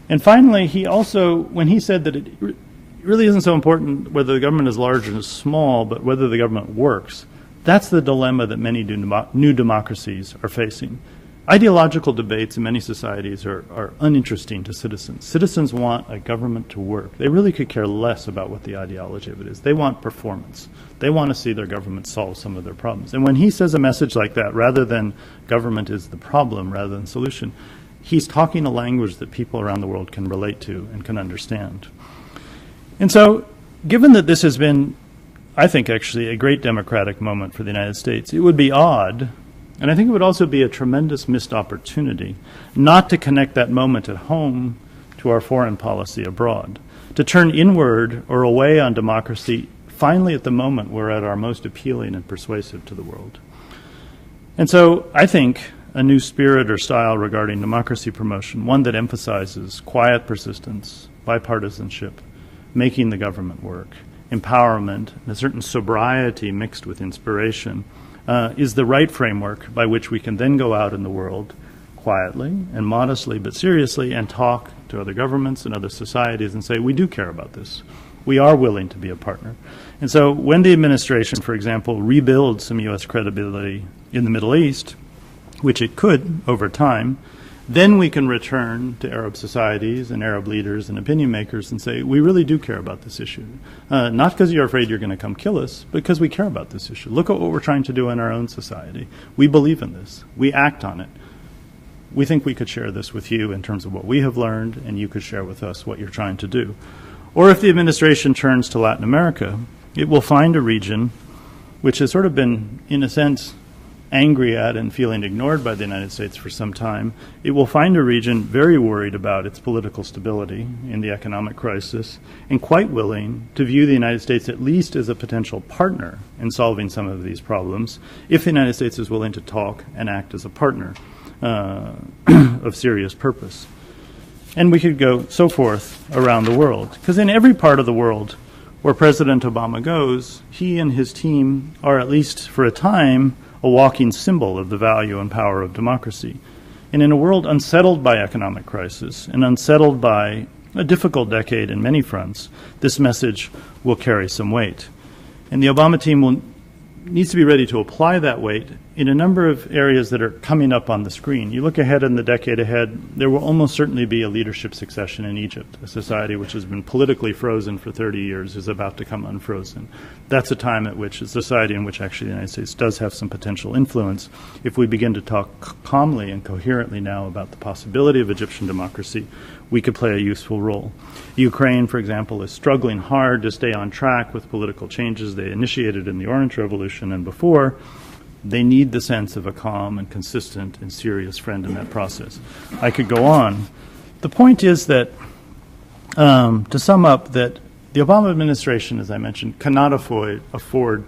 And finally, he also, when he said that it really isn't so important whether the government is large or small, but whether the government works. That's the dilemma that many new democracies are facing. Ideological debates in many societies are uninteresting to citizens. Citizens want a government to work. They really could care less about what the ideology of it is. They want performance. They want to see their government solve some of their problems. And when he says a message like that, rather than government is the problem rather than solution, he's talking a language that people around the world can relate to and can understand. And so, given that this has been, I think, actually a great democratic moment for the United States, it would be odd, and I think it would also be a tremendous missed opportunity, not to connect that moment at home to our foreign policy abroad, to turn inward or away on democracy finally at the moment we're at our most appealing and persuasive to the world. And so, I think a new spirit or style regarding democracy promotion, one that emphasizes quiet persistence, bipartisanship, making the government work, empowerment, and a certain sobriety mixed with inspiration, is the right framework by which we can then go out in the world quietly and modestly but seriously and talk to other governments and other societies and say, we do care about this. We are willing to be a partner. And so when the administration, for example, rebuilds some U.S. credibility in the Middle East, which it could over time, then we can return to Arab societies and Arab leaders and opinion makers and say, we really do care about this issue. Not because you're afraid you're going to come kill us, but because we care about this issue. Look at what we're trying to do in our own society. We believe in this. We act on it. we think we could share this with you in terms of what we have learned, and you could share with us what you're trying to do. Or if the administration turns to Latin America, it will find a region which has sort of been, in a sense, angry at and feeling ignored by the United States for some time. It will find a region very worried about its political stability in the economic crisis and quite willing to view the United States at least as a potential partner in solving some of these problems if the United States is willing to talk and act as a partner of serious purpose. And we could go so forth around the world, because in every part of the world where President Obama goes, he and his team are, at least for a time, a walking symbol of the value and power of democracy. And in a world unsettled by economic crisis and unsettled by a difficult decade in many fronts, this message will carry some weight. And the Obama team needs to be ready to apply that weight in a number of areas that are coming up on the screen. You look ahead in the decade ahead, there will almost certainly be a leadership succession in Egypt. A society which has been politically frozen for 30 years is about to come unfrozen. That's a time at which a society in which actually the United States does have some potential influence. If we begin to talk calmly and coherently now about the possibility of Egyptian democracy, we could play a useful role. Ukraine, for example, is struggling hard to stay on track with political changes they initiated in the Orange Revolution and before. They need the sense of a calm and consistent and serious friend in that process. I could go on. The point is that, to sum up, that the Obama administration, as I mentioned, cannot afford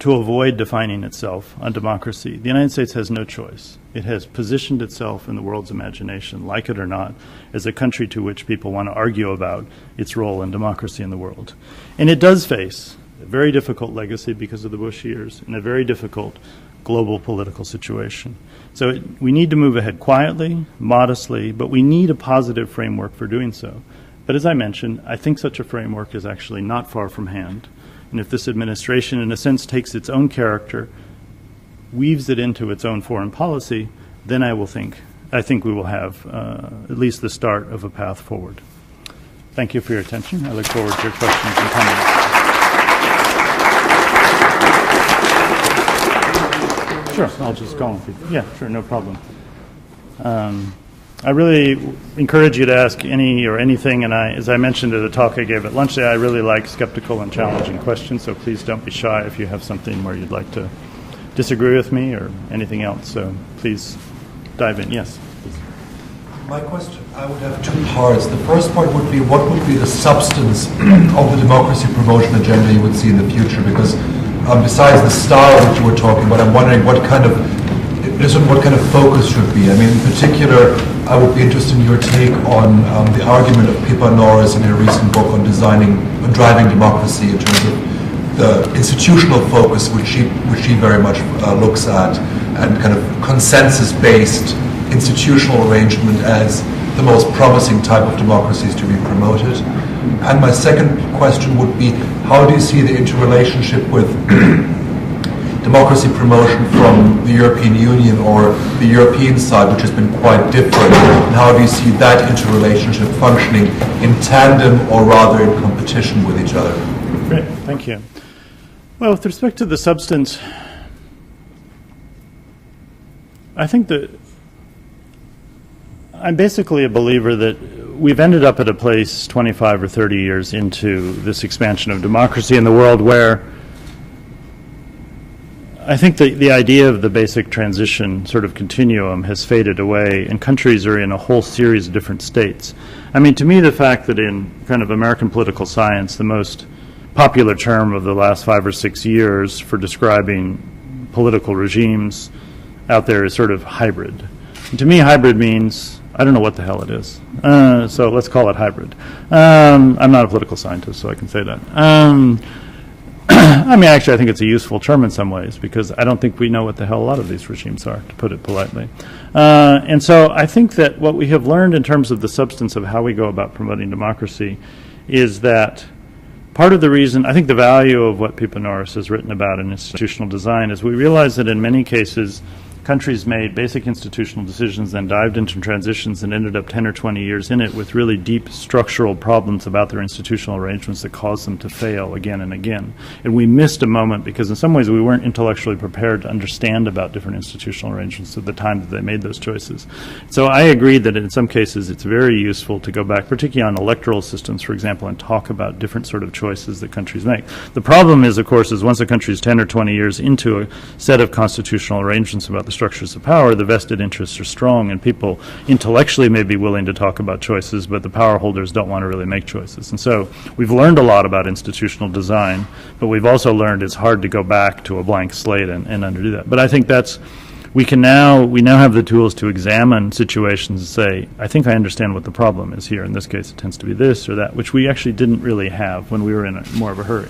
to avoid defining itself on democracy. The United States has no choice. It has positioned itself in the world's imagination, like it or not, as a country to which people want to argue about its role in democracy in the world. And it does face a very difficult legacy because of the Bush years and a very difficult global political situation. So we need to move ahead quietly, modestly, but we need a positive framework for doing so. But as I mentioned, I think such a framework is actually not far from hand. And if this administration, in a sense, takes its own character, weaves it into its own foreign policy, then I think we will have at least the start of a path forward. Thank you for your attention. I look forward to your questions and comments. Sure, I'll just go on. Yeah, sure, no problem. I really encourage you to ask any or anything, and as I mentioned at a talk I gave at lunch today, I really like skeptical and challenging questions, so please don't be shy if you have something where you'd like to disagree with me or anything else. So please dive in. Yes. Please. My question, I would have two parts. The first part would be, what would be the substance of the democracy promotion agenda you would see in the future? Because besides the style that you were talking about, I'm wondering what kind of focus should be. I mean, in particular, I would be interested in your take on the argument of Pippa Norris in her recent book on driving democracy in terms of the institutional focus, which she very much looks at, and kind of consensus-based institutional arrangement as the most promising type of democracies to be promoted. And my second question would be, how do you see the interrelationship with democracy promotion from the European Union or the European side, which has been quite different? And how do you see that interrelationship functioning in tandem or rather in competition with each other? Great, thank you. Well, with respect to the substance, I think that I'm basically a believer that we've ended up at a place 25 or 30 years into this expansion of democracy in the world where I think the idea of the basic transition sort of continuum has faded away, and countries are in a whole series of different states. I mean, to me, the fact that in kind of American political science, the most popular term of the last 5 or 6 years for describing political regimes out there is sort of hybrid. And to me, hybrid means, I don't know what the hell it is, so let's call it hybrid. I'm not a political scientist, so I can say that. I mean, actually, I think it's a useful term in some ways, because I don't think we know what the hell a lot of these regimes are, to put it politely. And so I think that what we have learned in terms of the substance of how we go about promoting democracy is that part of the reason, I think the value of what Pippa Norris has written about in institutional design is we realize that in many cases countries made basic institutional decisions, then dived into transitions and ended up 10 or 20 years in it with really deep structural problems about their institutional arrangements that caused them to fail again and again. And we missed a moment because in some ways we weren't intellectually prepared to understand about different institutional arrangements at the time that they made those choices. So I agree that in some cases it's very useful to go back, particularly on electoral systems, for example, and talk about different sort of choices that countries make. The problem is, of course, is once a country is 10 or 20 years into a set of constitutional arrangements about the structures of power, the vested interests are strong, and people intellectually may be willing to talk about choices, but the power holders don't want to really make choices. And so we've learned a lot about institutional design, but we've also learned it's hard to go back to a blank slate and undo that. But I think we now have the tools to examine situations and say, I think I understand what the problem is here. In this case, it tends to be this or that, which we actually didn't really have when we were in more of a hurry.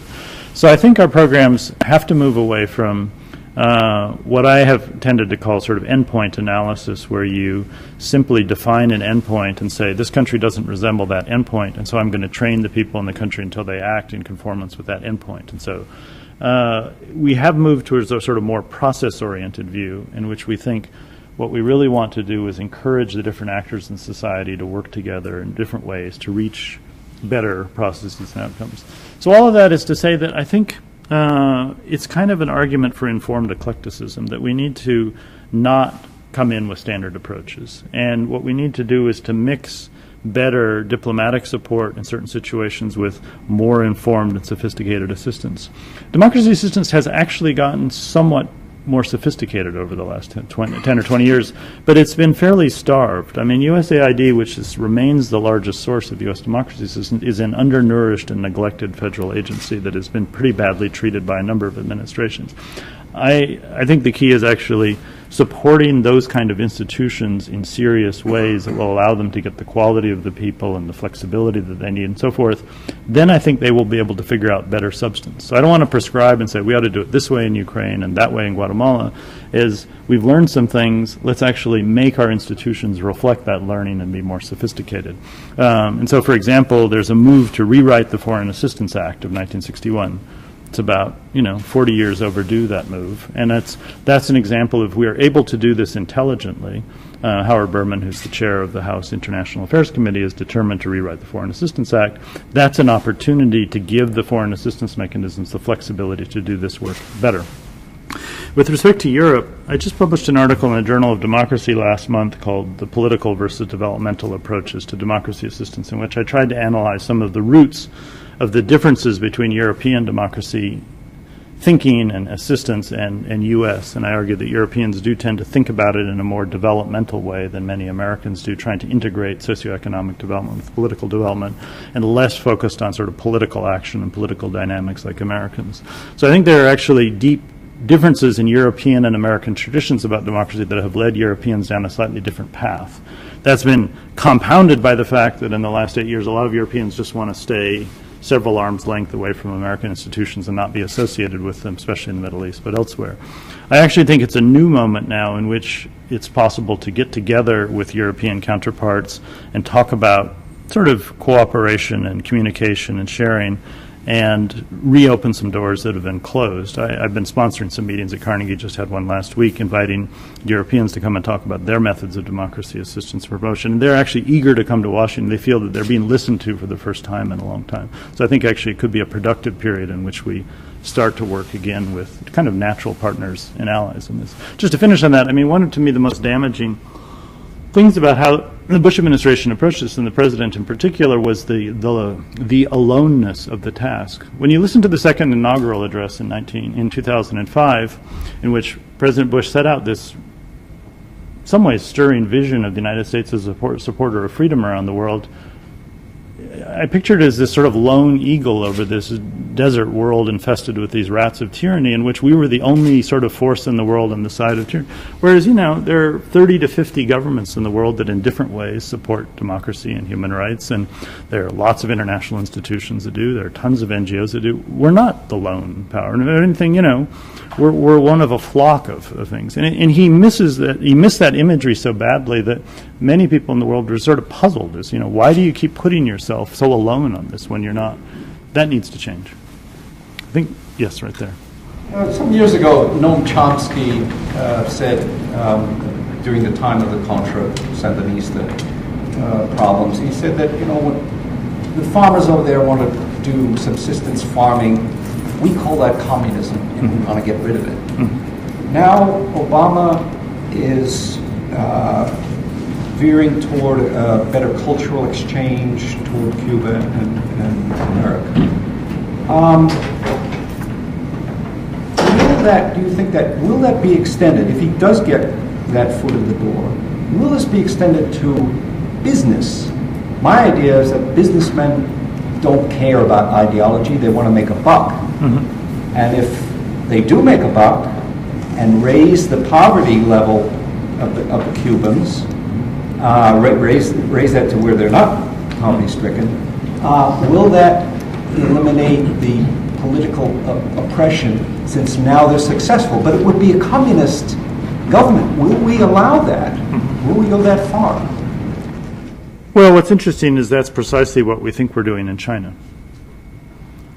So I think our programs have to move away from what I have tended to call sort of endpoint analysis, where you simply define an endpoint and say, this country doesn't resemble that endpoint, and so I'm going to train the people in the country until they act in conformance with that endpoint. And so we have moved towards a sort of more process-oriented view in which we think what we really want to do is encourage the different actors in society to work together in different ways to reach better processes and outcomes. So all of that is to say that I think it's kind of an argument for informed eclecticism, that we need to not come in with standard approaches. And what we need to do is to mix better diplomatic support in certain situations with more informed and sophisticated assistance. Democracy assistance has actually gotten somewhat more sophisticated over the last 10 or 20 years, but it's been fairly starved. I mean, USAID, which remains the largest source of U.S. democracy assistance, is an undernourished and neglected federal agency that has been pretty badly treated by a number of administrations. I think the key is actually supporting those kind of institutions in serious ways that will allow them to get the quality of the people and the flexibility that they need and so forth. Then I think they will be able to figure out better substance. So I don't want to prescribe and say we ought to do it this way in Ukraine and that way in Guatemala. Is we've learned some things, let's actually make our institutions reflect that learning and be more sophisticated. And so, for example, there's a move to rewrite the Foreign Assistance Act of 1961. It's about 40 years overdue, that move, and that's an example of we are able to do this intelligently. Howard Berman, who's the chair of the House International Affairs Committee, is determined to rewrite the Foreign Assistance Act. That's an opportunity to give the foreign assistance mechanisms the flexibility to do this work better. With respect to Europe, I just published an article in the Journal of Democracy last month called The Political versus Developmental Approaches to Democracy Assistance, in which I tried to analyze some of the roots of the differences between European democracy thinking and assistance and U.S. And I argue that Europeans do tend to think about it in a more developmental way than many Americans do, trying to integrate socioeconomic development with political development, and less focused on sort of political action and political dynamics like Americans. So I think there are actually deep differences in European and American traditions about democracy that have led Europeans down a slightly different path. That's been compounded by the fact that in the last 8 years, a lot of Europeans just want to stay several arms length away from American institutions and not be associated with them, especially in the Middle East, but elsewhere. I actually think it's a new moment now in which it's possible to get together with European counterparts and talk about sort of cooperation and communication and sharing and reopen some doors that have been closed. I've been sponsoring some meetings at Carnegie, just had one last week, inviting Europeans to come and talk about their methods of democracy assistance promotion. And they're actually eager to come to Washington. They feel that they're being listened to for the first time in a long time. So I think actually it could be a productive period in which we start to work again with kind of natural partners and allies in this. Just to finish on that, I mean, one of, to me, the most damaging things about how the Bush administration approached this, and the president in particular, was the aloneness of the task. When you listen to the second inaugural address in 2005, in which President Bush set out this, some ways, stirring vision of the United States as a supporter of freedom around the world, I pictured it as this sort of lone eagle over this desert world infested with these rats of tyranny, in which we were the only sort of force in the world on the side of tyranny. Whereas, there are 30 to 50 governments in the world that in different ways support democracy and human rights, and there are lots of international institutions that do. There are tons of NGOs that do. We're not the lone power. And if anything, we're one of a flock of things. And he misses that. He missed that imagery so badly that many people in the world were sort of puzzled as, why do you keep putting yourself so alone on this when you're not? That needs to change. I think, yes, right there. Some years ago, Noam Chomsky said during the time of the Contra Sandinista problems, he said that, when the farmers over there want to do subsistence farming, we call that communism, and we want to get rid of it. Mm-hmm. Now, Obama is veering toward a better cultural exchange toward Cuba and America. Do you think that will that be extended if he does get that foot in the door? Will this be extended to business? My idea is that businessmen don't care about ideology; they want to make a buck. Mm-hmm. And if they do make a buck and raise the poverty level of the Cubans, raise that to where they're not poverty-stricken, will that eliminate the political oppression, since now they're successful? But it would be a communist government. Will we allow that? Will we go that far? Well, what's interesting is that's precisely what we think we're doing in China.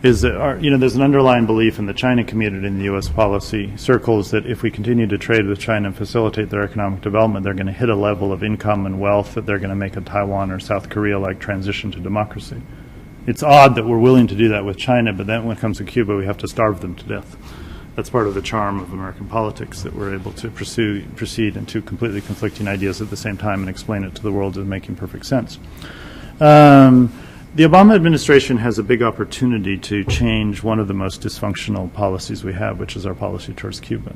Is that there's an underlying belief in the China community in the U.S. policy circles that if we continue to trade with China and facilitate their economic development, they're going to hit a level of income and wealth that they're going to make a Taiwan or South Korea-like transition to democracy. It's odd that we're willing to do that with China, but then when it comes to Cuba, we have to starve them to death. That's part of the charm of American politics, that we're able to proceed into completely conflicting ideas at the same time and explain it to the world as making perfect sense. The Obama administration has a big opportunity to change one of the most dysfunctional policies we have, which is our policy towards Cuba.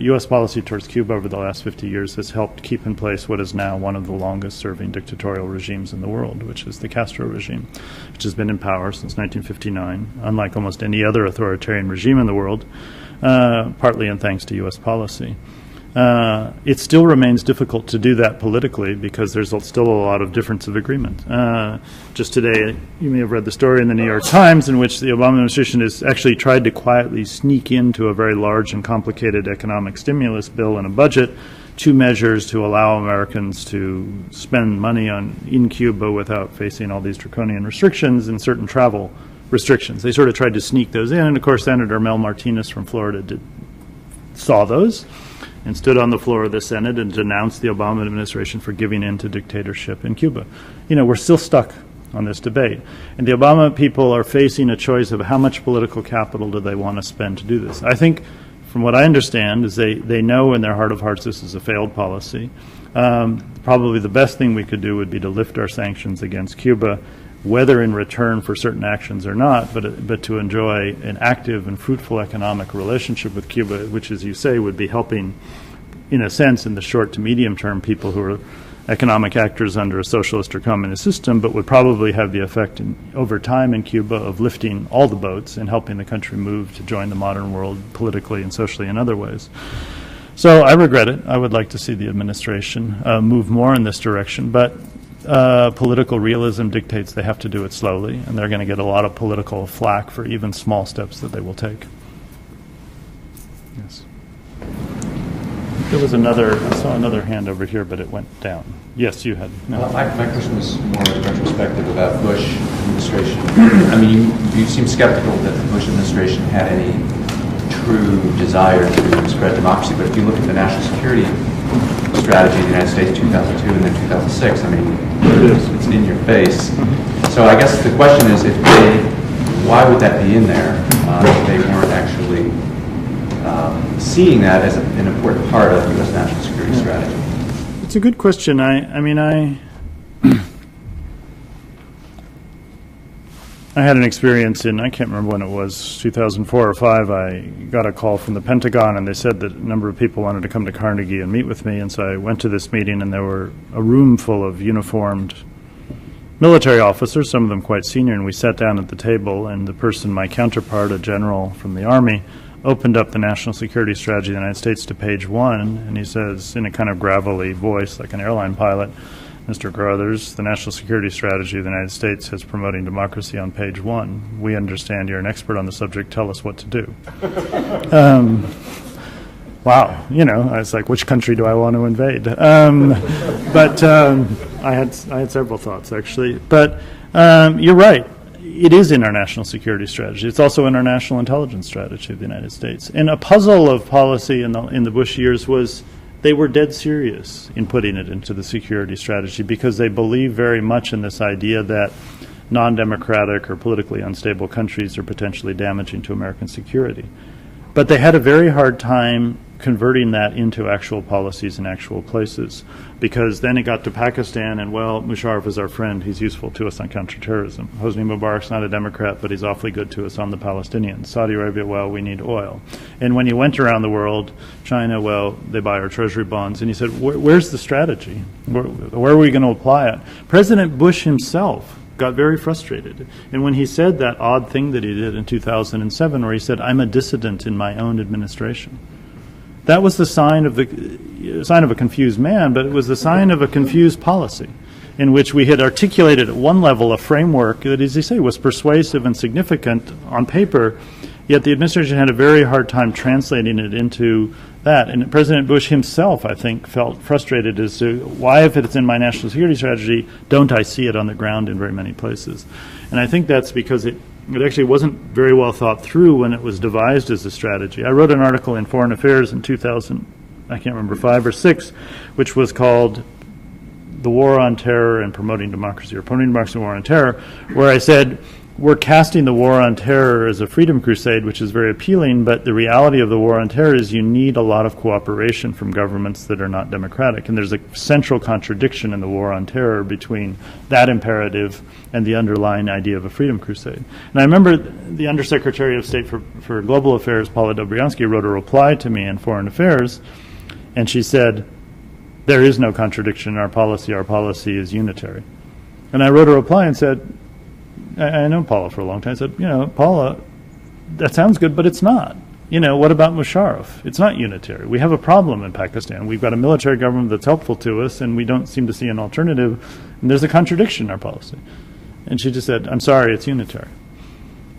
U.S. policy towards Cuba over the last 50 years has helped keep in place what is now one of the longest-serving dictatorial regimes in the world, which is the Castro regime, which has been in power since 1959, unlike almost any other authoritarian regime in the world, partly in thanks to U.S. policy. It still remains difficult to do that politically because there's still a lot of difference of agreement. Just today, you may have read the story in the New York Times in which the Obama administration has actually tried to quietly sneak into a very large and complicated economic stimulus bill and a budget 2 measures to allow Americans to spend money in Cuba without facing all these draconian restrictions and certain travel restrictions. They sort of tried to sneak those in, and of course Senator Mel Martinez from Florida saw those and stood on the floor of the Senate and denounced the Obama administration for giving in to dictatorship in Cuba. We're still stuck on this debate. And the Obama people are facing a choice of how much political capital do they want to spend to do this. I think, from what I understand, is they know in their heart of hearts this is a failed policy. Probably the best thing we could do would be to lift our sanctions against Cuba, whether in return for certain actions or not, but to enjoy an active and fruitful economic relationship with Cuba, which, as you say, would be helping, in a sense, in the short to medium term, people who are economic actors under a socialist or communist system, but would probably have the effect over time in Cuba of lifting all the boats and helping the country move to join the modern world politically and socially in other ways. So I regret it. I would like to see the administration move more in this direction, but political realism dictates they have to do it slowly, and they're going to get a lot of political flack for even small steps that they will take. Yes. There was I saw another hand over here, but it went down. Yes, you had. No. My question was more retrospective about Bush administration. I mean, you seem skeptical that the Bush administration had any true desire to spread democracy, but if you look at the national security strategy of the United States, 2002 and then 2006, I mean, it's in your face. So I guess the question is, why would that be in there if they weren't actually seeing that as an important part of U.S. national security strategy? It's a good question. I had an experience I can't remember when it was, 2004 or 5, I got a call from the Pentagon, and they said that a number of people wanted to come to Carnegie and meet with me, and so I went to this meeting, and there were a room full of uniformed military officers, some of them quite senior, and we sat down at the table, and the person, my counterpart, a general from the Army, opened up the national security strategy of the United States to page 1, and he says, in a kind of gravelly voice, like an airline pilot, Mr. Carothers, the national security strategy of the United States is promoting democracy on page 1. We understand you're an expert on the subject. Tell us what to do. Wow, I was like, which country do I want to invade? But I had several thoughts, actually. But you're right. it is in our national security strategy. It's also in our national intelligence strategy of the United States. And a puzzle of policy in the Bush years was they were dead serious in putting it into the security strategy because they believe very much in this idea that non-democratic or politically unstable countries are potentially damaging to American security. But they had a very hard time converting that into actual policies in actual places, because then it got to Pakistan, and well, Musharraf is our friend, he's useful to us on counterterrorism. Hosni Mubarak's not a Democrat, but he's awfully good to us on the Palestinians. Saudi Arabia, well, we need oil. And when you went around the world, China, well, they buy our treasury bonds, and you said, where's the strategy? Where are we going to apply it? President Bush himself got very frustrated. And when he said that odd thing that he did in 2007, where he said, I'm a dissident in my own administration, that was the sign of a confused man, but it was the sign of a confused policy, in which we had articulated at one level a framework that, as you say, was persuasive and significant on paper, yet the administration had a very hard time translating it into that. And President Bush himself, I think, felt frustrated as to why, if it's in my national security strategy, don't I see it on the ground in very many places? And I think that's because it actually wasn't very well thought through when it was devised as a strategy. I wrote an article in Foreign Affairs in 2000, I can't remember, 5 or 6, which was called The War on Terror and Promoting Democracy, or Promoting Democracy and War on Terror, where I said, we're casting the war on terror as a freedom crusade, which is very appealing, but the reality of the war on terror is you need a lot of cooperation from governments that are not democratic. And there's a central contradiction in the war on terror between that imperative and the underlying idea of a freedom crusade. And I remember the Undersecretary of State for Global Affairs, Paula Dobriansky, wrote a reply to me in Foreign Affairs, and she said, there is no contradiction in our policy is unitary. And I wrote a reply and said, I know Paula for a long time. I said, Paula, that sounds good, but it's not. What about Musharraf? It's not unitary. We have a problem in Pakistan. We've got a military government that's helpful to us, and we don't seem to see an alternative, and there's a contradiction in our policy. And she just said, I'm sorry, it's unitary.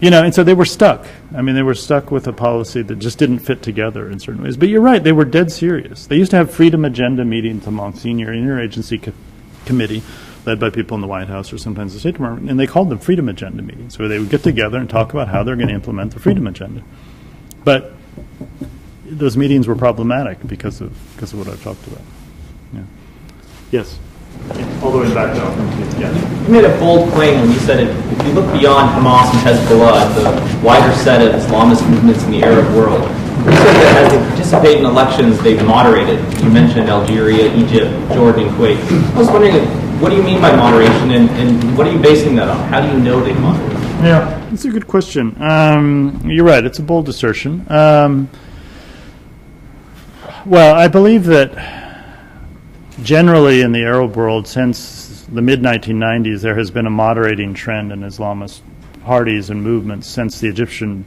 And so they were stuck. They were stuck with a policy that just didn't fit together in certain ways. But you're right, they were dead serious. They used to have freedom agenda meetings among senior interagency committee, led by people in the White House or sometimes the State Department, and they called them Freedom Agenda meetings, where they would get together and talk about how they're going to implement the Freedom Agenda. But those meetings were problematic because of what I've talked about. Yeah. Yes. All the way back down. Yeah. You made a bold claim when you said if you look beyond Hamas and Hezbollah at the wider set of Islamist movements in the Arab world, you said that as they participate in elections, they've moderated. You mentioned Algeria, Egypt, Jordan, Kuwait. I was wondering, what do you mean by moderation, and what are you basing that on? How do you know they've moderated? Yeah, that's a good question. You're right, it's a bold assertion. Well, I believe that generally in the Arab world, since the mid-1990s, there has been a moderating trend in Islamist parties and movements since the Egyptian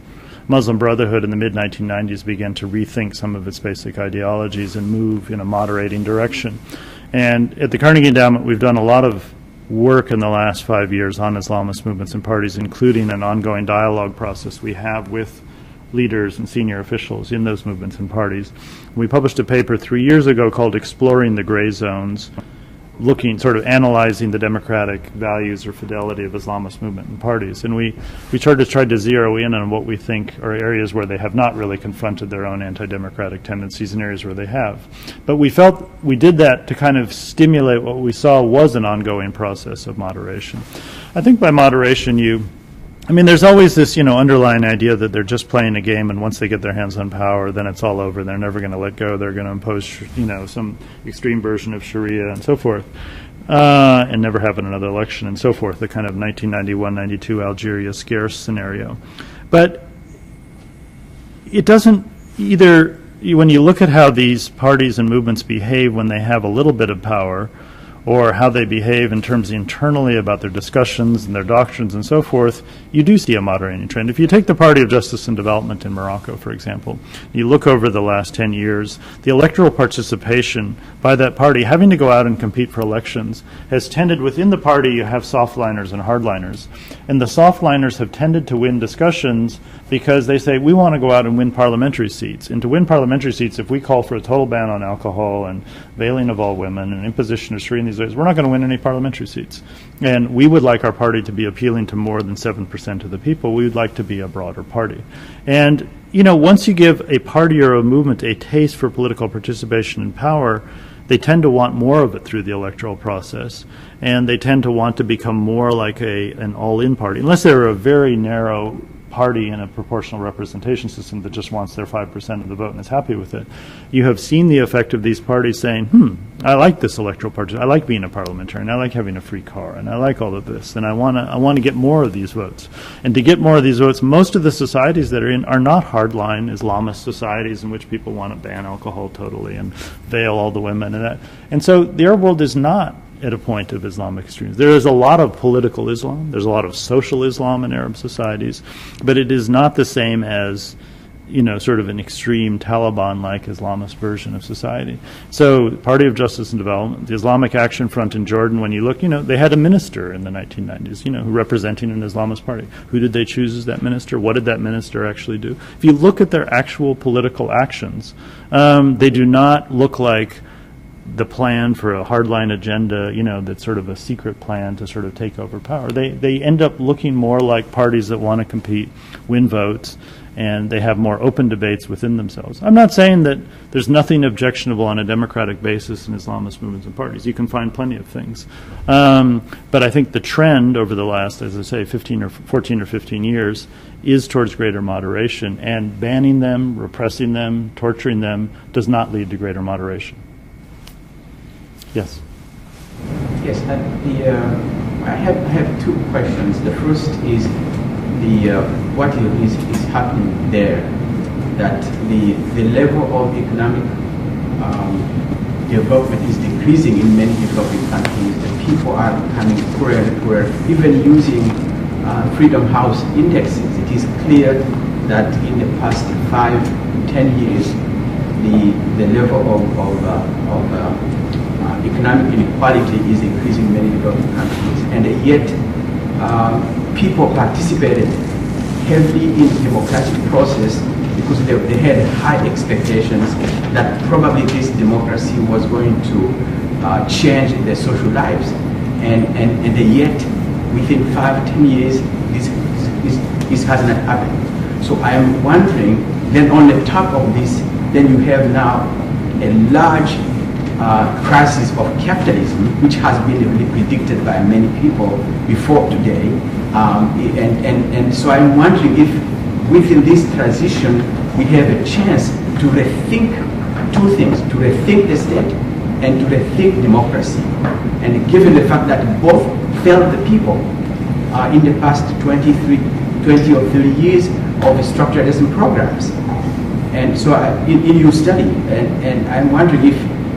Muslim Brotherhood in the mid-1990s began to rethink some of its basic ideologies and move in a moderating direction. And at the Carnegie Endowment, we've done a lot of work in the last 5 years on Islamist movements and parties, including an ongoing dialogue process we have with leaders and senior officials in those movements and parties. We published a paper 3 years ago called Exploring the Gray Zones, sort of analyzing the democratic values or fidelity of Islamist movement and parties. And we tried to zero in on what we think are areas where they have not really confronted their own anti-democratic tendencies and areas where they have. But we felt we did that to kind of stimulate what we saw was an ongoing process of moderation. I think by moderation there's always this, underlying idea that they're just playing a game, and once they get their hands on power, then it's all over. They're never going to let go. They're going to impose, some extreme version of Sharia and so forth, and never have another election and so forth, the kind of 1991-92 Algeria scarce scenario. But it doesn't either, when you look at how these parties and movements behave when they have a little bit of power, or how they behave in terms internally about their discussions and their doctrines and so forth, you do see a moderating trend. If you take the Party of Justice and Development in Morocco, for example, you look over the last 10 years, the electoral participation by that party, having to go out and compete for elections, has tended, within the party you have softliners and hardliners, and the softliners have tended to win discussions because they say we want to go out and win parliamentary seats. And to win parliamentary seats, if we call for a total ban on alcohol and veiling of all women and imposition of Sharia in these ways, we're not going to win any parliamentary seats. And we would like our party to be appealing to more than 7% of the people. We would like to be a broader party. And, you know, once you give a party or a movement a taste for political participation and power, they tend to want more of it through the electoral process, and they tend to want to become more like an all-in party, unless they're a very narrow party in a proportional representation system that just wants their 5% of the vote and is happy with it. You have seen the effect of these parties saying, I like this electoral party, I like being a parliamentarian, I like having a free car, and I like all of this, and I want to get more of these votes. And to get more of these votes, most of the societies that are in are not hardline Islamist societies in which people want to ban alcohol totally and veil all the women and that. And so the Arab world is not at a point of Islamic extremism. There is a lot of political Islam, there's a lot of social Islam in Arab societies, but it is not the same as, you know, sort of an extreme Taliban-like Islamist version of society. So Party of Justice and Development, the Islamic Action Front in Jordan, when you look, you know, they had a minister in the 1990s, you know, representing an Islamist party. Who did they choose as that minister? What did that minister actually do? If you look at their actual political actions, they do not look like the plan for a hardline agenda, you know, that's sort of a secret plan to sort of take over power. They end up looking more like parties that want to compete, win votes, and they have more open debates within themselves. I'm not saying that there's nothing objectionable on a democratic basis in Islamist movements and parties. You can find plenty of things. But I think the trend over the last, as I say, 14 or 15 years is towards greater moderation, and banning them, repressing them, torturing them does not lead to greater moderation. Yes. Yes, I have two questions. The first is what is happening there, that the level of economic development is decreasing in many developing countries. The people are becoming poorer and poorer. Even using Freedom House indexes, it is clear that in the past 5-10 years, the level of economic inequality is increasing in many developing countries, and yet people participated heavily in the democratic process because they had high expectations that probably this democracy was going to change their social lives, and yet within 5-10 years this has not happened. So I am wondering, then on the top of this, then you have now a large crisis of capitalism, which has been really predicted by many people before today. And so I'm wondering if within this transition we have a chance to rethink two things, to rethink the state and to rethink democracy. And given the fact that both failed the people in the past 20 or 30 years of structuralism programs. And so in your study, and I'm wondering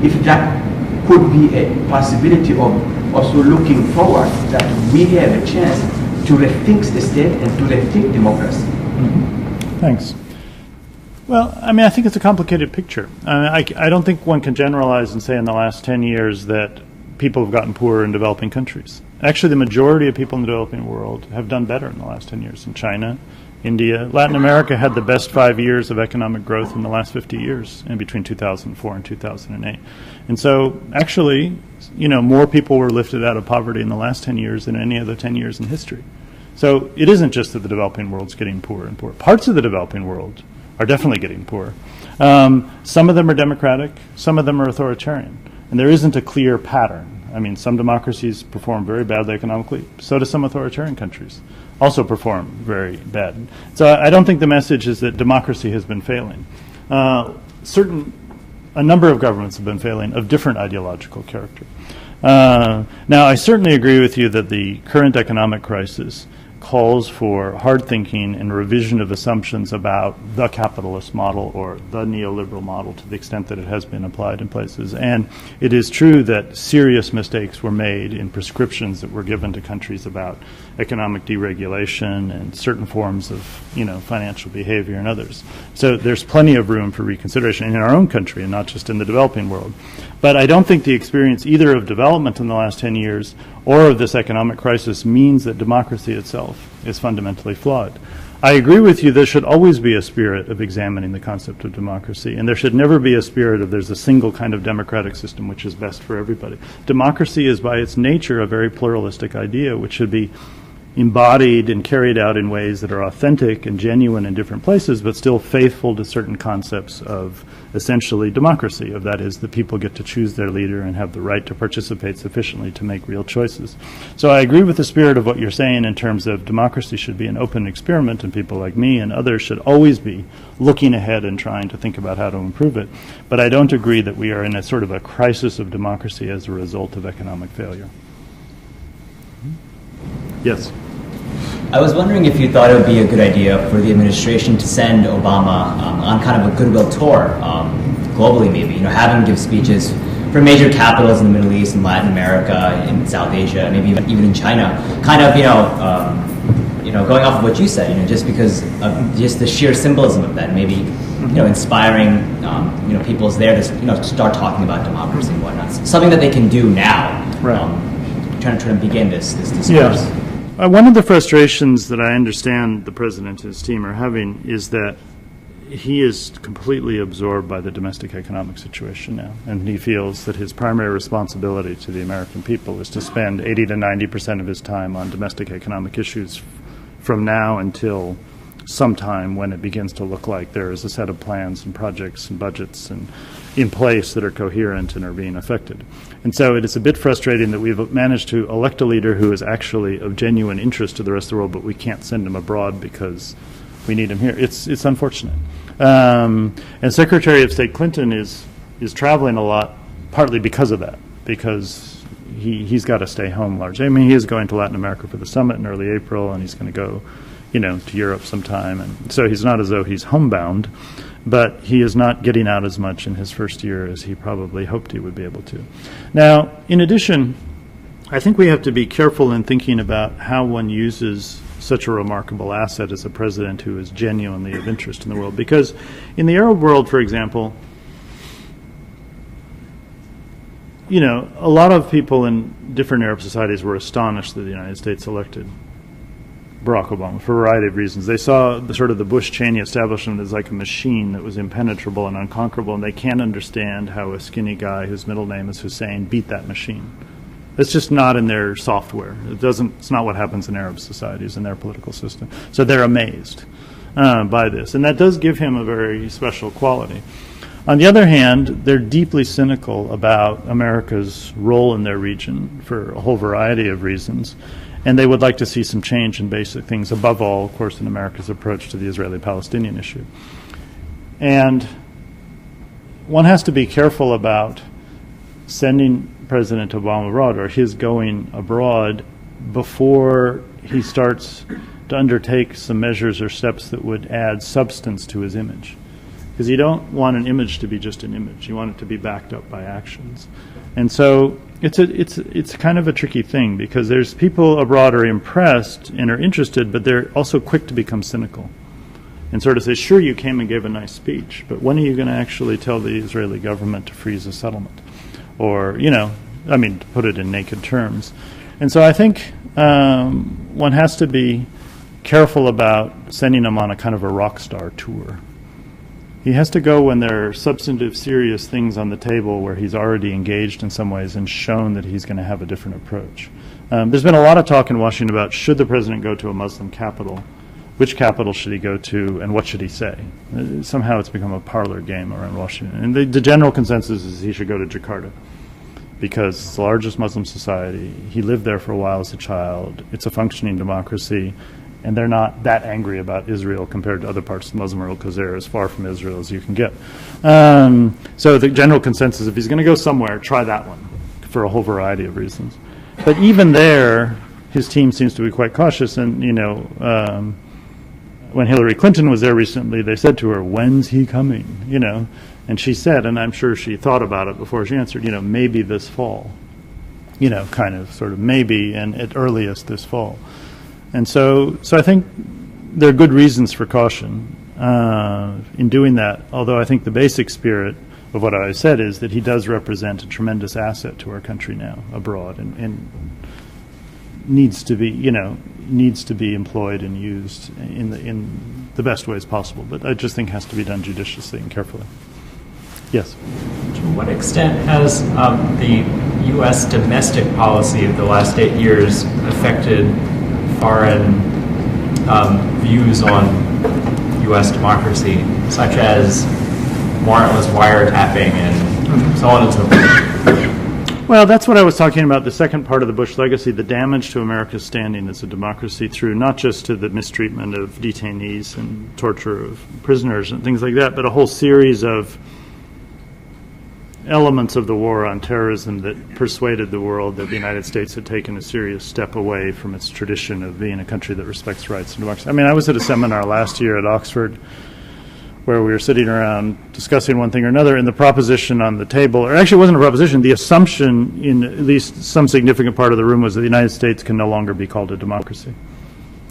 if that could be a possibility of also looking forward, that we have a chance to rethink the state and to rethink democracy. Mm-hmm. Thanks. Well, I mean, I think it's a complicated picture. I don't think one can generalize and say in the last 10 years that people have gotten poorer in developing countries. Actually, the majority of people in the developing world have done better in the last 10 years. In China, India, Latin America had the best 5 years of economic growth in the last 50 years, in between 2004 and 2008. And so, actually, you know, more people were lifted out of poverty in the last 10 years than any other 10 years in history. So it isn't just that the developing world's getting poorer and poorer. Parts of the developing world are definitely getting poorer. Some of them are democratic, some of them are authoritarian, and there isn't a clear pattern. I mean, some democracies perform very badly economically, so do some authoritarian countries also perform very bad. So I don't think the message is that democracy has been failing. A number of governments have been failing of different ideological character. Now, I certainly agree with you that the current economic crisis calls for hard thinking and revision of assumptions about the capitalist model or the neoliberal model to the extent that it has been applied in places. And it is true that serious mistakes were made in prescriptions that were given to countries about economic deregulation and certain forms of, you know, financial behavior and others. So there's plenty of room for reconsideration in our own country and not just in the developing world. But I don't think the experience either of development in the last 10 years or of this economic crisis means that democracy itself is fundamentally flawed. I agree with you, there should always be a spirit of examining the concept of democracy, and there should never be a spirit of there's a single kind of democratic system which is best for everybody. Democracy is by its nature a very pluralistic idea which should be embodied and carried out in ways that are authentic and genuine in different places, but still faithful to certain concepts of essentially democracy, of that is the people get to choose their leader and have the right to participate sufficiently to make real choices. So I agree with the spirit of what you're saying in terms of democracy should be an open experiment, and people like me and others should always be looking ahead and trying to think about how to improve it. But I don't agree that we are in a sort of a crisis of democracy as a result of economic failure. Yes? I was wondering if you thought it would be a good idea for the administration to send Obama on kind of a goodwill tour, globally maybe, have him give speeches for major capitals in the Middle East and Latin America, in South Asia, maybe even in China, kind of, going off of what you said, just because of just the sheer symbolism of that, maybe, inspiring, peoples there to, start talking about democracy and whatnot. Something that they can do now, right. Trying to begin this discourse. Yeah. One of the frustrations that I understand the president and his team are having is that he is completely absorbed by the domestic economic situation now, and he feels that his primary responsibility to the American people is to spend 80 to 90% of his time on domestic economic issues from now until sometime when it begins to look like there is a set of plans and projects and budgets and in place that are coherent and are being affected. And so it is a bit frustrating that we've managed to elect a leader who is actually of genuine interest to the rest of the world, but we can't send him abroad because we need him here. It's unfortunate. And Secretary of State Clinton is traveling a lot, partly because of that, because he's got to stay home largely. I mean, he is going to Latin America for the summit in early April, and he's going to go to Europe sometime. And so he's not as though he's homebound, but he is not getting out as much in his first year as he probably hoped he would be able to. Now, in addition, I think we have to be careful in thinking about how one uses such a remarkable asset as a president who is genuinely of interest in the world. Because in the Arab world, for example, a lot of people in different Arab societies were astonished that the United States elected Barack Obama for a variety of reasons. They saw the Bush-Cheney establishment as like a machine that was impenetrable and unconquerable, and they can't understand how a skinny guy whose middle name is Hussein beat that machine. It's just not in their software. It's not what happens in Arab societies in their political system. So they're amazed by this, and that does give him a very special quality. On the other hand, they're deeply cynical about America's role in their region for a whole variety of reasons. And they would like to see some change in basic things, above all, of course, in America's approach to the Israeli-Palestinian issue. And one has to be careful about sending President Obama abroad, or his going abroad, before he starts to undertake some measures or steps that would add substance to his image. Because you don't want an image to be just an image. You want it to be backed up by actions. And so it's kind of a tricky thing, because there's people abroad are impressed and are interested, but they're also quick to become cynical and sort of say, sure, you came and gave a nice speech, but when are you going to actually tell the Israeli government to freeze a settlement? Or, to put it in naked terms. And so I think one has to be careful about sending him on a kind of a rock star tour. He has to go when there are substantive, serious things on the table where he's already engaged in some ways and shown that he's going to have a different approach. There's been a lot of talk in Washington about, should the president go to a Muslim capital? Which capital should he go to, and what should he say? Somehow it's become a parlor game around Washington. And the general consensus is he should go to Jakarta, because it's the largest Muslim society. He lived there for a while as a child. It's a functioning democracy. And they're not that angry about Israel compared to other parts of the Muslim world, because they're as far from Israel as you can get. So the general consensus, if he's going to go somewhere, try that one for a whole variety of reasons. But even there, his team seems to be quite cautious. And, when Hillary Clinton was there recently, they said to her, when's he coming? And she said, and I'm sure she thought about it before she answered, maybe this fall. Maybe, and at earliest this fall. And so I think there are good reasons for caution in doing that, although I think the basic spirit of what I said is that he does represent a tremendous asset to our country now abroad, and needs to be, needs to be employed and used in the best ways possible. But I just think has to be done judiciously and carefully. Yes? To what extent has the U.S. domestic policy of the last 8 years affected foreign views on U.S. democracy, such as warrantless wiretapping and so on and so forth? Well, that's what I was talking about, the second part of the Bush legacy, the damage to America's standing as a democracy through not just to the mistreatment of detainees and torture of prisoners and things like that, but a whole series of elements of the war on terrorism that persuaded the world that the United States had taken a serious step away from its tradition of being a country that respects rights and democracy. I mean, I was at a seminar last year at Oxford where we were sitting around discussing one thing or another, and the proposition on the table, or actually it wasn't a proposition, the assumption in at least some significant part of the room was that the United States can no longer be called a democracy.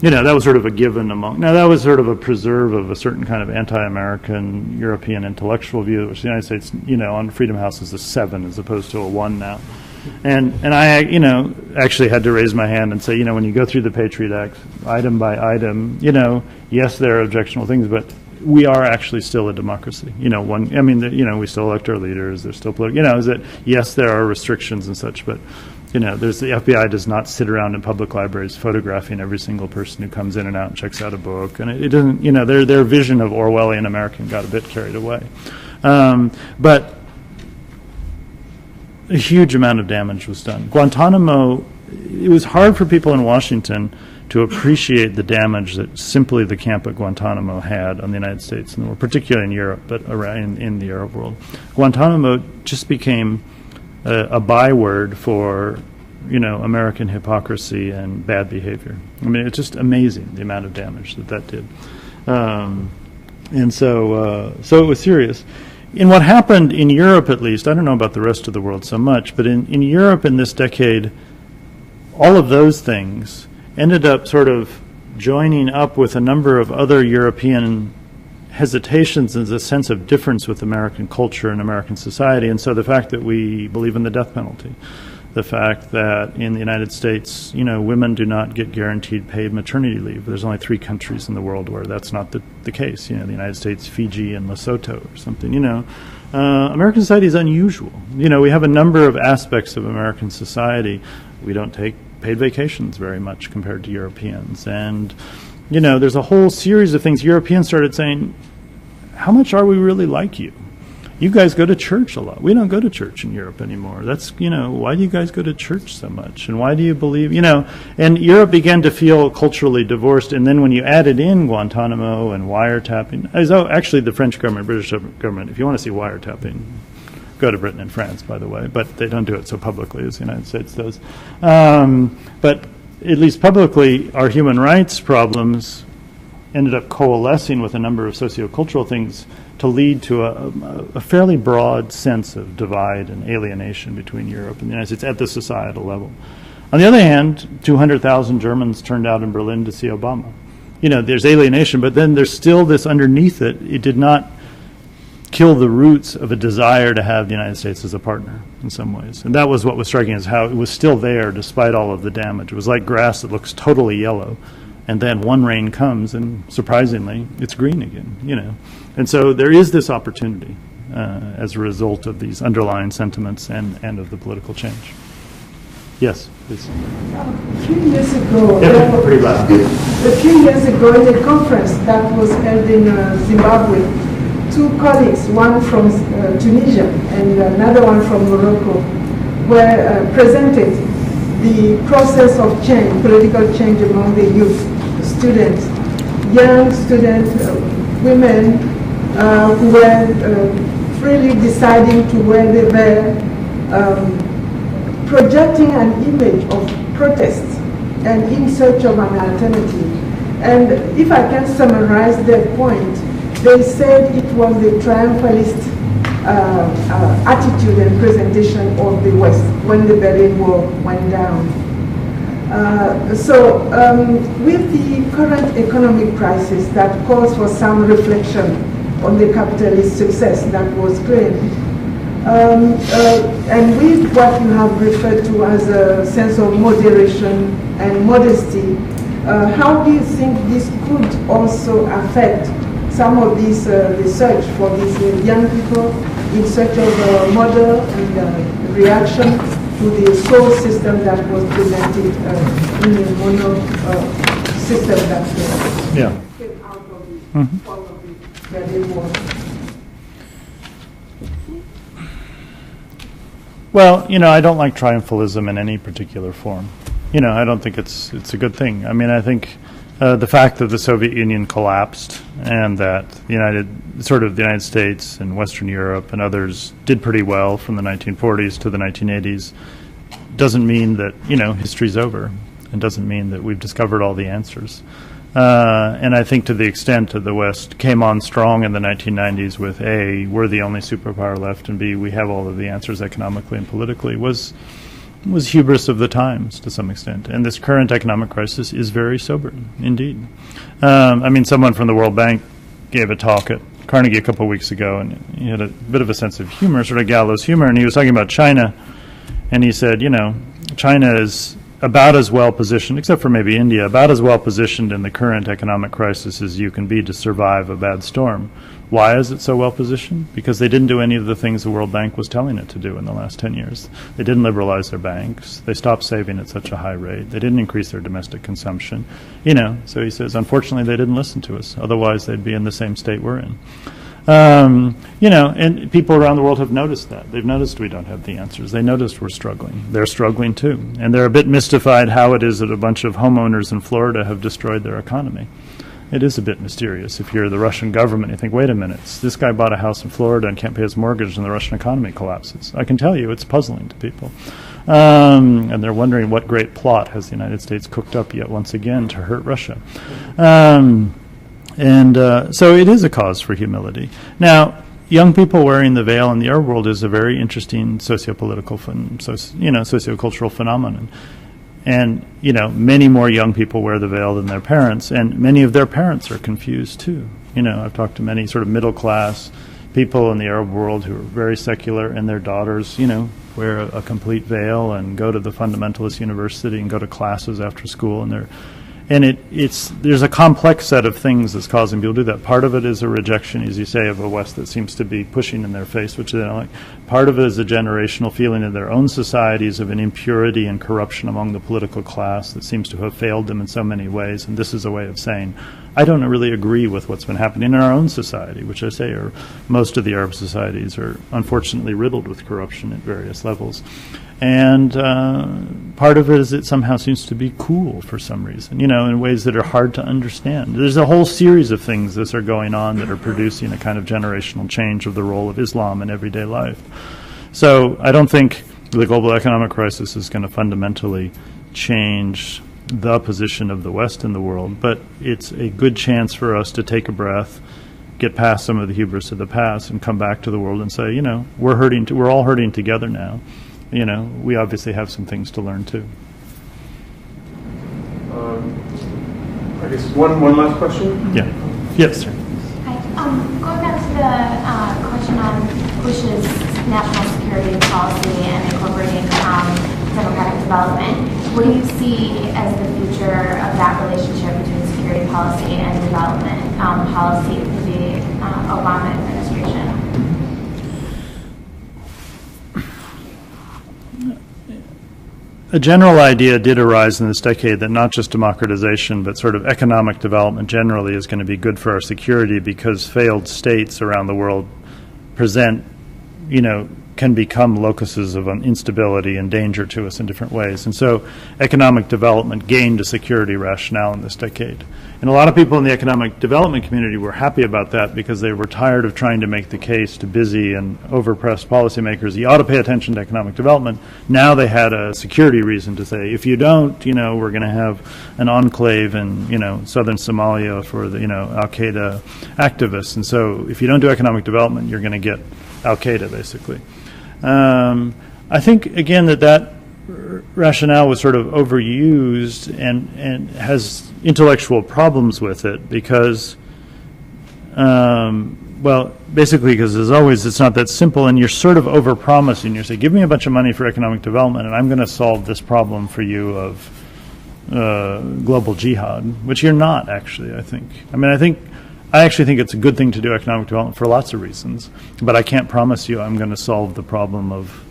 You know, that was sort of a given among, now that was sort of a preserve of a certain kind of anti-American European intellectual view, which the United States, you know, on Freedom House is a 7 as opposed to a 1 now. And I, you know, actually had to raise my hand and say, you know, when you go through the Patriot Act, item by item, you know, yes, there are objectionable things, but we are actually still a democracy. You know, one, I mean, you know, we still elect our leaders, there's still political, you know, is that, yes, there are restrictions and such, but you know, the FBI does not sit around in public libraries photographing every single person who comes in and out and checks out a book. And it doesn't, you know, their vision of Orwellian American got a bit carried away. But a huge amount of damage was done. Guantanamo, it was hard for people in Washington to appreciate the damage that simply the camp at Guantanamo had on the United States and the world, particularly in Europe, but around in the Arab world. Guantanamo just became a byword for, you know, American hypocrisy and bad behavior. I mean, it's just amazing the amount of damage that did. And so it was serious. In what happened in Europe, at least, I don't know about the rest of the world so much, but in Europe in this decade, all of those things ended up sort of joining up with a number of other European hesitations and a sense of difference with American culture and American society. And so the fact that we believe in the death penalty, the fact that in the United States, you know, women do not get guaranteed paid maternity leave. There's only 3 countries in the world where that's not the case. You know, the United States, Fiji, and Lesotho or something, you know. American society is unusual. You know, we have a number of aspects of American society. We don't take paid vacations very much compared to Europeans. And you know, there's a whole series of things. Europeans started saying, how much are we really like you? You guys go to church a lot. We don't go to church in Europe anymore. That's, you know, why do you guys go to church so much? And why do you believe, you know, and Europe began to feel culturally divorced. And then when you added in Guantanamo and wiretapping, actually the French government, British government, if you want to see wiretapping, go to Britain and France, by the way, but they don't do it so publicly as the United States does. But at least publicly, our human rights problems ended up coalescing with a number of sociocultural things to lead to a fairly broad sense of divide and alienation between Europe and the United States at the societal level. On the other hand, 200,000 Germans turned out in Berlin to see Obama. You know, there's alienation, but then there's still this underneath it. It did not kill the roots of a desire to have the United States as a partner in some ways. And that was what was striking, is how it was still there despite all of the damage. It was like grass that looks totally yellow, and then one rain comes, and surprisingly, it's green again, you know. And so there is this opportunity as a result of these underlying sentiments and of the political change. Yes, please. A few years ago, pretty loud. A few years ago, in a conference that was held in Zimbabwe, 2 colleagues, one from Tunisia and another one from Morocco, were presented the process of change, political change among the youth, students, young students, women who were freely deciding to where they were, projecting an image of protest and in search of an alternative. And if I can summarize their point, they said it was the triumphalist attitude and presentation of the West when the Berlin Wall went down. With the current economic crisis that calls for some reflection on the capitalist success that was claimed, and with what you have referred to as a sense of moderation and modesty, How do you think this could also affect some of this research for these young people in search of a model and reaction to the soul system that was presented in the mono system that came out of the fall of the Berlin Wall? Well, I don't like triumphalism in any particular form. I don't think it's a good thing. I mean, I think the fact that the Soviet Union collapsed and that the United States and Western Europe and others did pretty well from the 1940s to the 1980s doesn't mean that, history's over, and doesn't mean that we've discovered all the answers. And I think to the extent that the West came on strong in the 1990s with A, we're the only superpower left, and B, we have all of the answers economically and politically, was hubris of the times to some extent. And this current economic crisis is very sobering, indeed. Someone from the World Bank gave a talk at Carnegie a couple of weeks ago, and he had a bit of a sense of humor, sort of gallows humor, and he was talking about China, and he said, China is about as well positioned, except for maybe India, about as well positioned in the current economic crisis as you can be to survive a bad storm. Why is it so well positioned? Because they didn't do any of the things the World Bank was telling it to do in the last 10 years. They didn't liberalize their banks. They stopped saving at such a high rate. They didn't increase their domestic consumption. So he says, unfortunately, they didn't listen to us. Otherwise, they'd be in the same state we're in. And people around the world have noticed that. They've noticed we don't have the answers. They noticed we're struggling. They're struggling too. And they're a bit mystified how it is that a bunch of homeowners in Florida have destroyed their economy. It is a bit mysterious. If you're the Russian government, you think, wait a minute, this guy bought a house in Florida and can't pay his mortgage and the Russian economy collapses. I can tell you it's puzzling to people. And they're wondering what great plot has the United States cooked up yet once again to hurt Russia. So it is a cause for humility. Now, young people wearing the veil in the Arab world is a very interesting sociopolitical, sociocultural phenomenon. And, many more young people wear the veil than their parents, and many of their parents are confused too. I've talked to many sort of middle class people in the Arab world who are very secular, and their daughters, wear a complete veil and go to the fundamentalist university and go to classes after school, and there's a complex set of things that's causing people to do that. Part of it is a rejection, as you say, of a West that seems to be pushing in their face, which they don't like. Part of it is a generational feeling in their own societies of an impurity and corruption among the political class that seems to have failed them in so many ways. And this is a way of saying, I don't really agree with what's been happening in our own society, which I say are most of the Arab societies are unfortunately riddled with corruption at various levels. And part of it is it somehow seems to be cool for some reason, in ways that are hard to understand. There's a whole series of things that are going on that are producing a kind of generational change of the role of Islam in everyday life. So I don't think the global economic crisis is going to fundamentally change the position of the West in the world, but it's a good chance for us to take a breath, get past some of the hubris of the past, and come back to the world and say, we're all hurting together now. We obviously have some things to learn too. I guess one last question? Yeah. Yes, sir. Hi. Going back to the question on Bush's national security policy and incorporating democratic development, what do you see as the future of that relationship between security policy and development policy for the Obama administration? A general idea did arise in this decade that not just democratization, but sort of economic development generally is going to be good for our security because failed states around the world can become locuses of instability and danger to us in different ways. And so economic development gained a security rationale in this decade. And a lot of people in the economic development community were happy about that because they were tired of trying to make the case to busy and overpressed policymakers, you ought to pay attention to economic development. Now they had a security reason to say, if you don't, we're going to have an enclave in, southern Somalia for the, Al-Qaeda activists. And so if you don't do economic development, you're going to get Al-Qaeda, basically. I think, again, that rationale was sort of overused and has intellectual problems with it because, basically because as always, it's not that simple, and you're sort of over-promising. You say, give me a bunch of money for economic development, and I'm going to solve this problem for you of, global jihad, which you're not actually, I think. I actually think it's a good thing to do economic development for lots of reasons, but I can't promise you I'm going to solve the problem of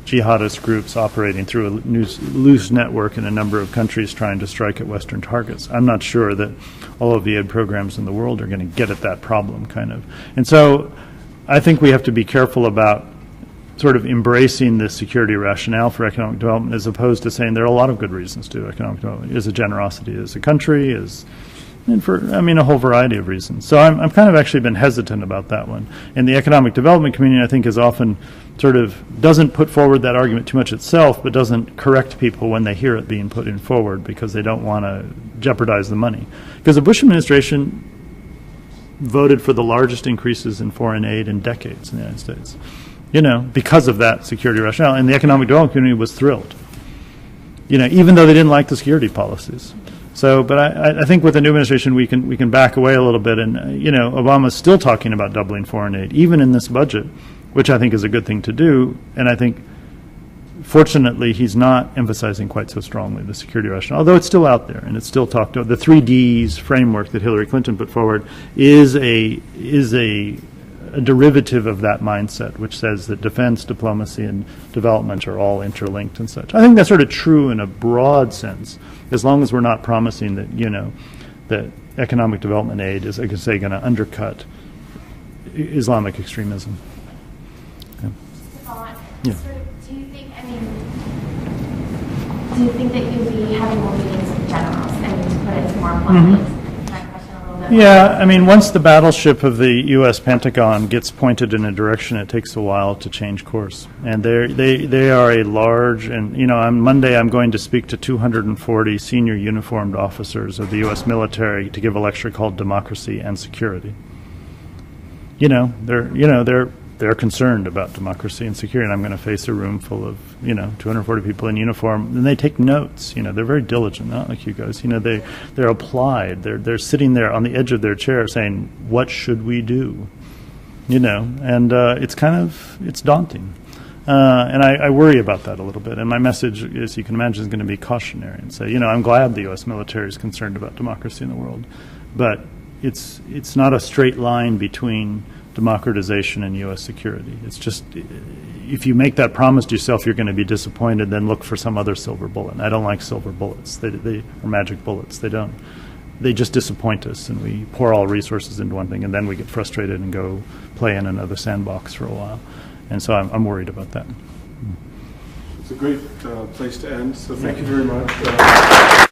jihadist groups operating through a loose network in a number of countries trying to strike at Western targets. I'm not sure that all of the aid programs in the world are going to get at that problem, kind of. And so I think we have to be careful about sort of embracing the security rationale for economic development as opposed to saying there are a lot of good reasons to do economic development. Is a generosity as a country, and for, a whole variety of reasons. So I'm kind of actually been hesitant about that one. And the economic development community, I think, is often sort of doesn't put forward that argument too much itself, but doesn't correct people when they hear it being put in forward because they don't want to jeopardize the money. Because the Bush administration voted for the largest increases in foreign aid in decades in the United States, because of that security rationale. And the economic development community was thrilled, even though they didn't like the security policies. So, but I think with the new administration we can back away a little bit, and Obama's still talking about doubling foreign aid, even in this budget, which I think is a good thing to do. And I think, fortunately, he's not emphasizing quite so strongly the security rationale, although it's still out there and it's still talked about. The 3Ds framework that Hillary Clinton put forward is a derivative of that mindset, which says that defense, diplomacy, and development are all interlinked and such. I think that's sort of true in a broad sense, as long as we're not promising that, that economic development aid is, like I say, going to undercut Islamic extremism. Okay. Yeah. Do you think that you'll be having more meetings with generals and to put it more bluntly? Yeah, once the battleship of the U.S. Pentagon gets pointed in a direction, it takes a while to change course. And they are a large, and on Monday I'm going to speak to 240 senior uniformed officers of the U.S. military to give a lecture called Democracy and Security. They're concerned about democracy and security, and I'm going to face a room full of 240 people in uniform, and they take notes. They're very diligent, not like you guys. They're applied. They're sitting there on the edge of their chair saying, "What should we do?" And it's daunting, and I worry about that a little bit. And my message, as you can imagine, is going to be cautionary and say, I'm glad the U.S. military is concerned about democracy in the world, but it's not a straight line between democratization and U.S. security. It's just, if you make that promise to yourself, you're going to be disappointed, then look for some other silver bullet. And I don't like silver bullets. They are magic bullets. They just disappoint us, and we pour all resources into one thing, and then we get frustrated and go play in another sandbox for a while. And so I'm worried about that. It's a great place to end, so thank you very much.